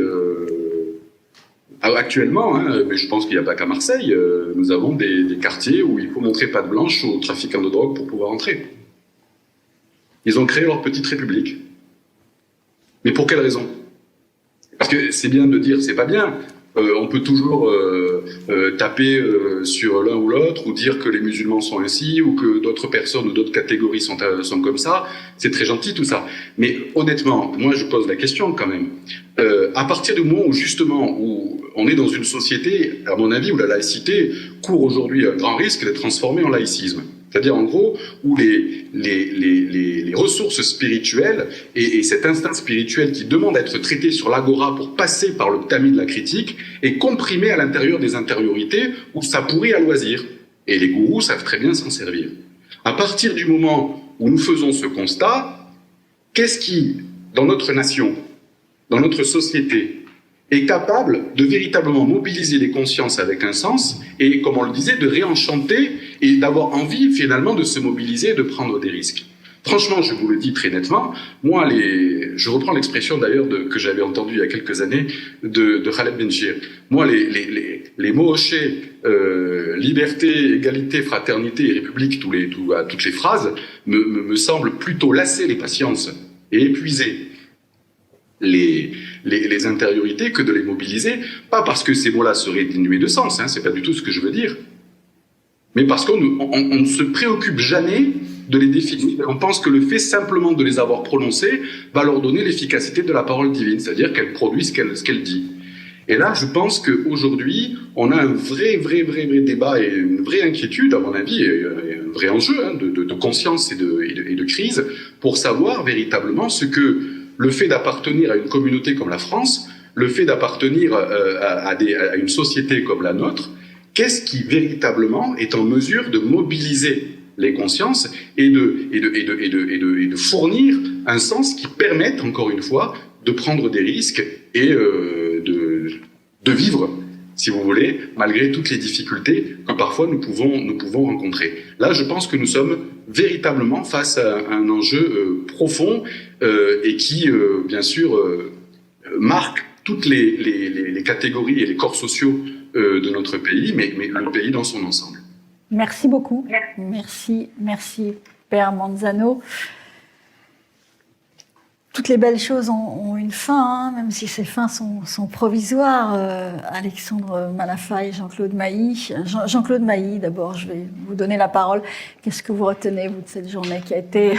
actuellement, hein, mais je pense qu'il n'y a pas qu'à Marseille, nous avons des quartiers où il faut montrer patte blanche aux trafiquants de drogue pour pouvoir entrer. Ils ont créé leur petite république. Mais pour quelle raison? Parce que c'est bien de dire c'est pas bien. On peut toujours taper sur l'un ou l'autre ou dire que les musulmans sont ainsi ou que d'autres personnes ou d'autres catégories sont comme ça. C'est très gentil tout ça. Mais honnêtement, moi je pose la question quand même. À partir du moment où justement où on est dans une société, à mon avis, où la laïcité court aujourd'hui un grand risque d'être transformée en laïcisme. C'est-à-dire, en gros, où les ressources spirituelles et cet instinct spirituel qui demande à être traité sur l'agora pour passer par le tamis de la critique est comprimé à l'intérieur des intériorités où ça pourrit à loisir. Et les gourous savent très bien s'en servir. À partir du moment où nous faisons ce constat, qu'est-ce qui, dans notre nation, dans notre société, est capable de véritablement mobiliser les consciences avec un sens et, comme on le disait, de réenchanter et d'avoir envie finalement de se mobiliser et de prendre des risques. Franchement, je vous le dis très nettement, moi, je reprends l'expression d'ailleurs que j'avais entendue il y a quelques années de Khaled Benchir. Moi, les mots hochés, liberté, égalité, fraternité et république, toutes les phrases, me semblent plutôt lasser les patiences et épuiser les intériorités que de les mobiliser, pas parce que ces mots-là seraient dénués de sens, hein, c'est pas du tout ce que je veux dire, mais parce qu'on ne se préoccupe jamais de les définir. On pense que le fait simplement de les avoir prononcés va leur donner l'efficacité de la parole divine, c'est-à-dire qu'elle produit ce qu'elle dit. Et là, je pense qu'aujourd'hui, on a un vrai débat et une vraie inquiétude, à mon avis, et un vrai enjeu hein, de conscience et de crise, pour savoir véritablement ce que le fait d'appartenir à une communauté comme la France, le fait d'appartenir à une société comme la nôtre, qu'est-ce qui véritablement est en mesure de mobiliser les consciences et de fournir un sens qui permette, encore une fois, de prendre des risques et de vivre, si vous voulez, malgré toutes les difficultés que parfois nous pouvons rencontrer. Là, je pense que nous sommes véritablement face à un enjeu profond et qui, bien sûr, marque toutes les catégories et les corps sociaux de notre pays, mais le pays dans son ensemble. Merci beaucoup. Merci, Père Manzano. Toutes les belles choses ont une fin, hein, même si ces fins sont provisoires. Alexandre Malafaye, Jean-Claude Mailly. Jean-Claude Mailly, d'abord, je vais vous donner la parole. Qu'est-ce que vous retenez, vous, de cette journée qui a été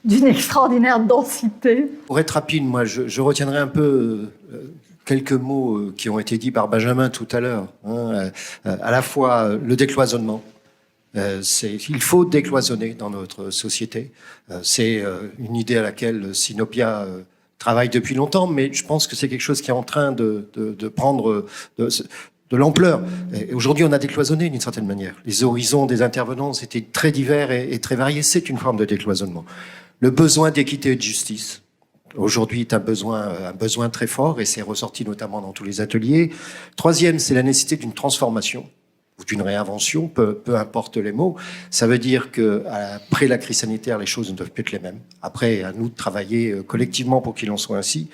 d'une extraordinaire densité? Pour être rapide, moi, je retiendrai un peu quelques mots qui ont été dits par Benjamin tout à l'heure. Hein, à la fois le décloisonnement. Il faut décloisonner dans notre société. C'est une idée à laquelle Sinopia travaille depuis longtemps, mais je pense que c'est quelque chose qui est en train de prendre de l'ampleur. Aujourd'hui, on a décloisonné d'une certaine manière. Les horizons des intervenants étaient très divers et très variés. C'est une forme de décloisonnement. Le besoin d'équité et de justice, aujourd'hui, est un besoin très fort et c'est ressorti notamment dans tous les ateliers. Troisième, c'est la nécessité d'une transformation ou d'une réinvention, peu importe les mots. Ça veut dire que après la crise sanitaire, les choses ne doivent plus être les mêmes. Après, à nous de travailler collectivement pour qu'il en soit ainsi.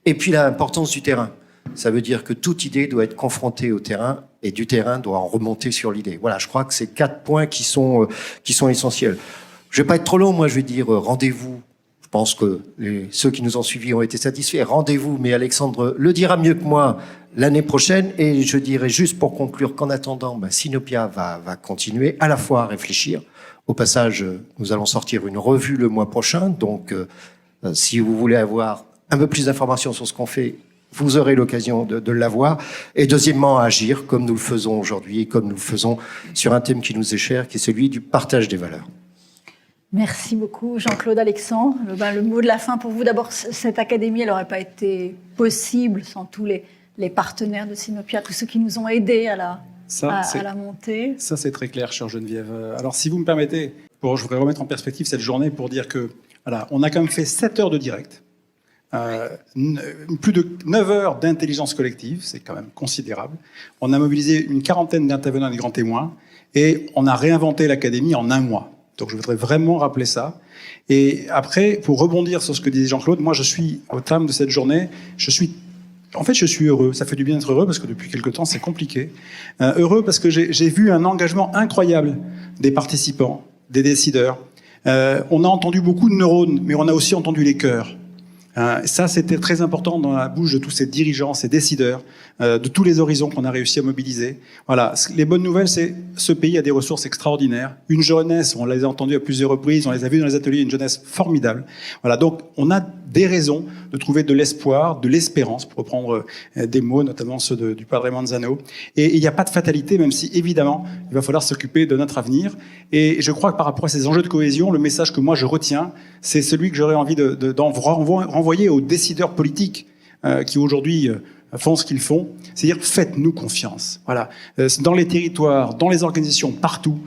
Et puis l'importance du terrain. Ça veut dire que toute idée doit être confrontée au terrain et du terrain doit en remonter sur l'idée. Voilà, je crois que c'est 4 points qui sont essentiels. Je vais pas être trop long, moi je vais dire rendez-vous. Je pense que ceux qui nous ont suivis ont été satisfaits. Rendez-vous, mais Alexandre le dira mieux que moi l'année prochaine. Et je dirais juste pour conclure qu'en attendant, Sinopia va continuer à la fois à réfléchir. Au passage, nous allons sortir une revue le mois prochain. Donc, si vous voulez avoir un peu plus d'informations sur ce qu'on fait, vous aurez l'occasion de l'avoir. Et deuxièmement, à agir comme nous le faisons aujourd'hui et comme nous le faisons sur un thème qui nous est cher, qui est celui du partage des valeurs. Merci beaucoup, Jean-Claude Alexandre. Le mot de la fin pour vous. D'abord, cette académie, elle n'aurait pas été possible sans tous les partenaires de Sinopia, tous ceux qui nous ont aidés à la montée. Ça, c'est très clair, chère Geneviève. Alors, si vous me permettez, je voudrais remettre en perspective cette journée pour dire que, voilà, on a quand même fait 7 heures de direct. Plus de 9 heures d'intelligence collective, c'est quand même considérable. On a mobilisé une 40aine d'intervenants et de grands témoins, et on a réinventé l'académie en 1 mois. Donc je voudrais vraiment rappeler ça. Et après, pour rebondir sur ce que disait Jean-Claude, moi je suis au terme de cette journée, je suis heureux. Ça fait du bien d'être heureux parce que depuis quelque temps c'est compliqué. Heureux parce que j'ai vu un engagement incroyable des participants, des décideurs. On a entendu beaucoup de neurones, mais on a aussi entendu les cœurs. Ça, c'était très important dans la bouche de tous ces dirigeants, ces décideurs, de tous les horizons qu'on a réussi à mobiliser. Voilà. Les bonnes nouvelles, c'est ce pays a des ressources extraordinaires. Une jeunesse, on les a entendues à plusieurs reprises, on les a vues dans les ateliers, une jeunesse formidable. Voilà. Donc, on a des raisons de trouver de l'espoir, de l'espérance, pour reprendre des mots, notamment ceux du Padre Manzano. Et il n'y a pas de fatalité, même si, évidemment, il va falloir s'occuper de notre avenir. Et je crois que par rapport à ces enjeux de cohésion, le message que moi je retiens, c'est celui que j'aurais envie d'en renvoyer aux décideurs politiques qui aujourd'hui font ce qu'ils font, c'est-à-dire faites-nous confiance. Voilà, dans les territoires, dans les organisations, partout,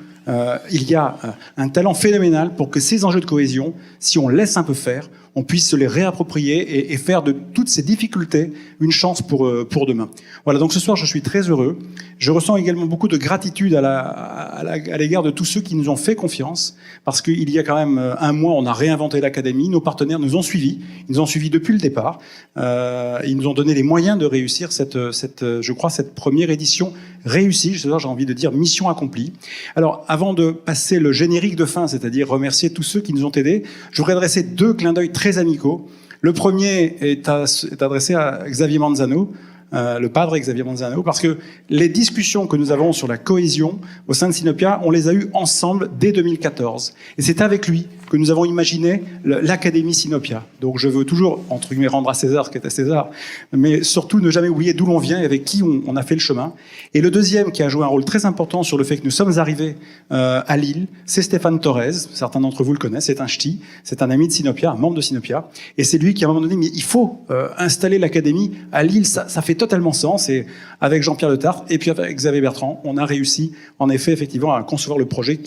il y a un talent phénoménal pour que ces enjeux de cohésion, si on laisse un peu faire, on puisse se les réapproprier et faire de toutes ces difficultés une chance pour demain. Voilà, donc ce soir, je suis très heureux. Je ressens également beaucoup de gratitude à l'égard de tous ceux qui nous ont fait confiance, parce qu'il y a quand même 1 mois, on a réinventé l'académie, nos partenaires nous ont suivis, ils nous ont suivis depuis le départ, ils nous ont donné les moyens de réussir je crois, cette première édition réussie. Ce soir, j'ai envie de dire mission accomplie. Alors, avant de passer le générique de fin, c'est-à-dire remercier tous ceux qui nous ont aidés, je voudrais adresser 2 clins d'œil très amicaux. Le premier est adressé à Xavier Manzano, le padre Xavier Manzano, parce que les discussions que nous avons sur la cohésion au sein de Sinopia, on les a eues ensemble dès 2014. Et c'est avec lui que nous avons imaginé l'Académie Sinopia. Donc je veux toujours, entre guillemets, rendre à César ce qui est à César, mais surtout ne jamais oublier d'où l'on vient et avec qui on a fait le chemin. Et le deuxième qui a joué un rôle très important sur le fait que nous sommes arrivés à Lille, c'est Stéphane Torres. Certains d'entre vous le connaissent, c'est un ch'ti, c'est un ami de Sinopia, un membre de Sinopia. Et c'est lui qui, à un moment donné, mais il faut installer l'Académie à Lille, ça fait totalement sens. Et avec Jean-Pierre Le Tartre et puis avec Xavier Bertrand, on a réussi, en effet, effectivement, à concevoir le projet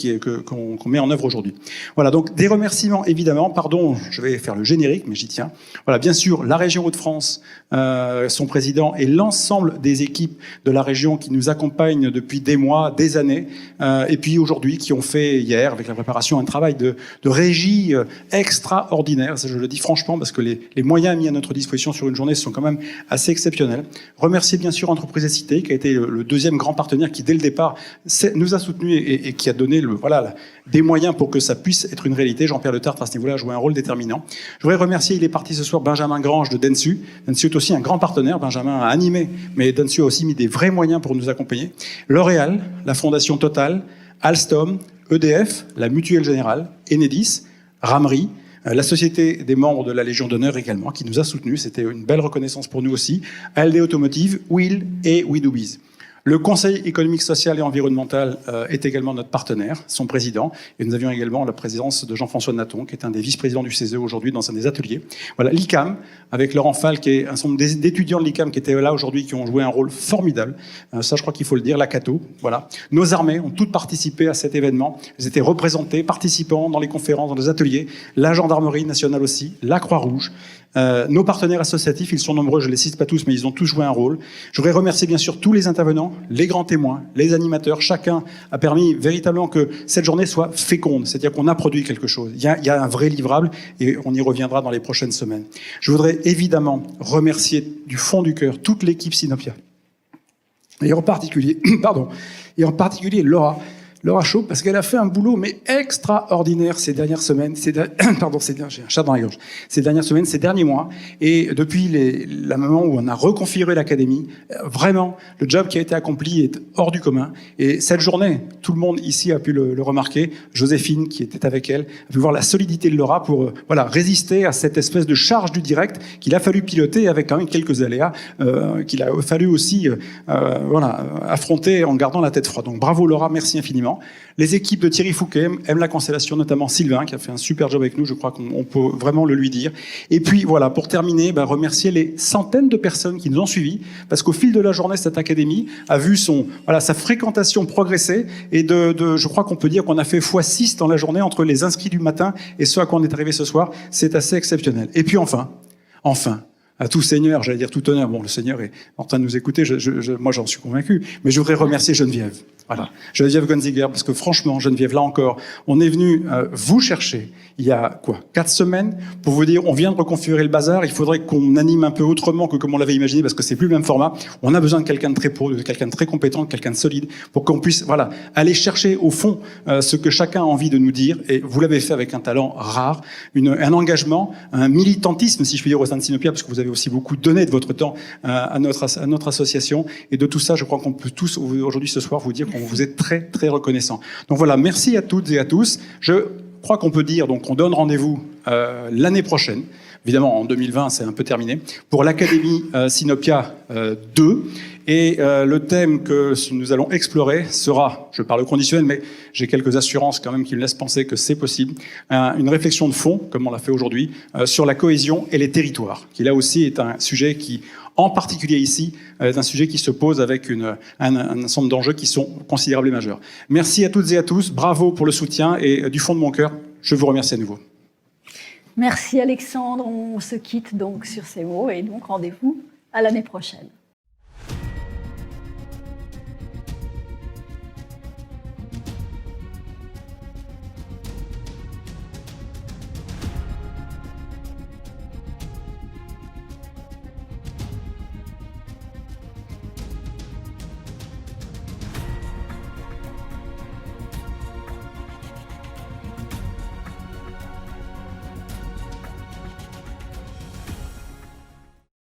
qu'on met en œuvre aujourd'hui. Voilà, donc des remerciements, évidemment. Pardon, je vais faire le générique, mais j'y tiens. Voilà, bien sûr, la région Hauts-de-France, son président et l'ensemble des équipes de la région qui nous accompagnent depuis des mois, des années, et puis aujourd'hui, qui ont fait hier, avec la préparation, un travail de régie extraordinaire. Ça, je le dis franchement, parce que les moyens mis à notre disposition sur une journée sont quand même assez exceptionnels. Remercier bien sûr Entreprises et Cités, qui a été le deuxième grand partenaire qui, dès le départ, nous a soutenus et qui a donné des moyens pour que ça puisse être une réalité. Jean-Pierre Le Tartre, à ce niveau-là, a joué un rôle déterminant. Je voudrais remercier, il est parti ce soir, Benjamin Grange de Dentsu. Dentsu est aussi un grand partenaire. Benjamin a animé, mais Dentsu a aussi mis des vrais moyens pour nous accompagner. L'Oréal, la Fondation Total, Alstom, EDF, la Mutuelle Générale, Enedis, Ramery, la Société des membres de la Légion d'honneur également, qui nous a soutenus. C'était une belle reconnaissance pour nous aussi. ALD Automotive, Will et WeDoBiz. Le Conseil économique, social et environnemental est également notre partenaire, son président. Et nous avions également la présidence de Jean-François Naton, qui est un des vice-présidents du CESE aujourd'hui dans un des ateliers. Voilà, l'ICAM, avec Laurent Fall, qui est un certain nombre d'étudiants de l'ICAM qui étaient là aujourd'hui, qui ont joué un rôle formidable. Ça, je crois qu'il faut le dire, la Cato. Voilà. Nos armées ont toutes participé à cet événement. Elles étaient représentées, participant dans les conférences, dans les ateliers. La Gendarmerie nationale aussi, la Croix-Rouge. Nos partenaires associatifs, ils sont nombreux, je ne les cite pas tous, mais ils ont tous joué un rôle. Je voudrais remercier bien sûr tous les intervenants, les grands témoins, les animateurs. Chacun a permis véritablement que cette journée soit féconde, c'est-à-dire qu'on a produit quelque chose. Il y a un vrai livrable et on y reviendra dans les prochaines semaines. Je voudrais évidemment remercier du fond du cœur toute l'équipe Sinopia. Et en particulier Laura, Laura Chaud, parce qu'elle a fait un boulot mais extraordinaire ces dernières semaines, j'ai un chat dans la gorge, ces dernières semaines, ces derniers mois, et depuis la moment où on a reconfiguré l'académie, vraiment, le job qui a été accompli est hors du commun. Et cette journée, tout le monde ici a pu le remarquer, Joséphine, qui était avec elle, a pu voir la solidité de Laura pour résister à cette espèce de charge du direct qu'il a fallu piloter avec quand même quelques aléas, qu'il a fallu aussi affronter en gardant la tête froide. Donc bravo Laura, merci infiniment. Les équipes de Thierry Fouquet aiment la constellation, notamment Sylvain, qui a fait un super job avec nous, je crois qu'on peut vraiment le lui dire. Et puis voilà, pour terminer, remercier les centaines de personnes qui nous ont suivis, parce qu'au fil de la journée, cette académie a vu sa fréquentation progresser, et je crois qu'on peut dire qu'on a fait x6 dans la journée entre les inscrits du matin et ceux à quoi on est arrivé ce soir. C'est assez exceptionnel. Et puis enfin, à tout seigneur, j'allais dire tout honneur, bon, le Seigneur est en train de nous écouter, moi j'en suis convaincu, mais je voudrais remercier Geneviève. Voilà, Geneviève Gonziger, parce que franchement, Geneviève, là encore, on est venu vous chercher il y a 4 semaines pour vous dire, on vient de reconfigurer le bazar, il faudrait qu'on anime un peu autrement que comme on l'avait imaginé, parce que c'est plus le même format. On a besoin de quelqu'un de très pro, de quelqu'un de très compétent, de quelqu'un de solide, pour qu'on puisse, aller chercher au fond ce que chacun a envie de nous dire. Et vous l'avez fait avec un talent rare, un engagement, un militantisme, si je puis dire, au sein de Sinopia, parce que vous avez aussi beaucoup donné de votre temps à notre association. Et de tout ça, je crois qu'on peut tous aujourd'hui ce soir vous dire qu'on vous est très très reconnaissant. Donc voilà, merci à toutes et à tous. Je crois qu'on peut dire donc qu'on donne rendez-vous l'année prochaine. Évidemment, en 2020, c'est un peu terminé, pour l'Académie Sinopia 2. Et le thème que nous allons explorer sera, je parle au conditionnel, mais j'ai quelques assurances quand même qui me laissent penser que c'est possible, une réflexion de fond, comme on l'a fait aujourd'hui, sur la cohésion et les territoires, qui là aussi est un sujet qui, en particulier ici, est un sujet qui se pose avec un ensemble d'enjeux qui sont considérables et majeurs. Merci à toutes et à tous, bravo pour le soutien, et du fond de mon cœur, je vous remercie à nouveau. Merci Alexandre, on se quitte donc sur ces mots, et donc rendez-vous à l'année prochaine.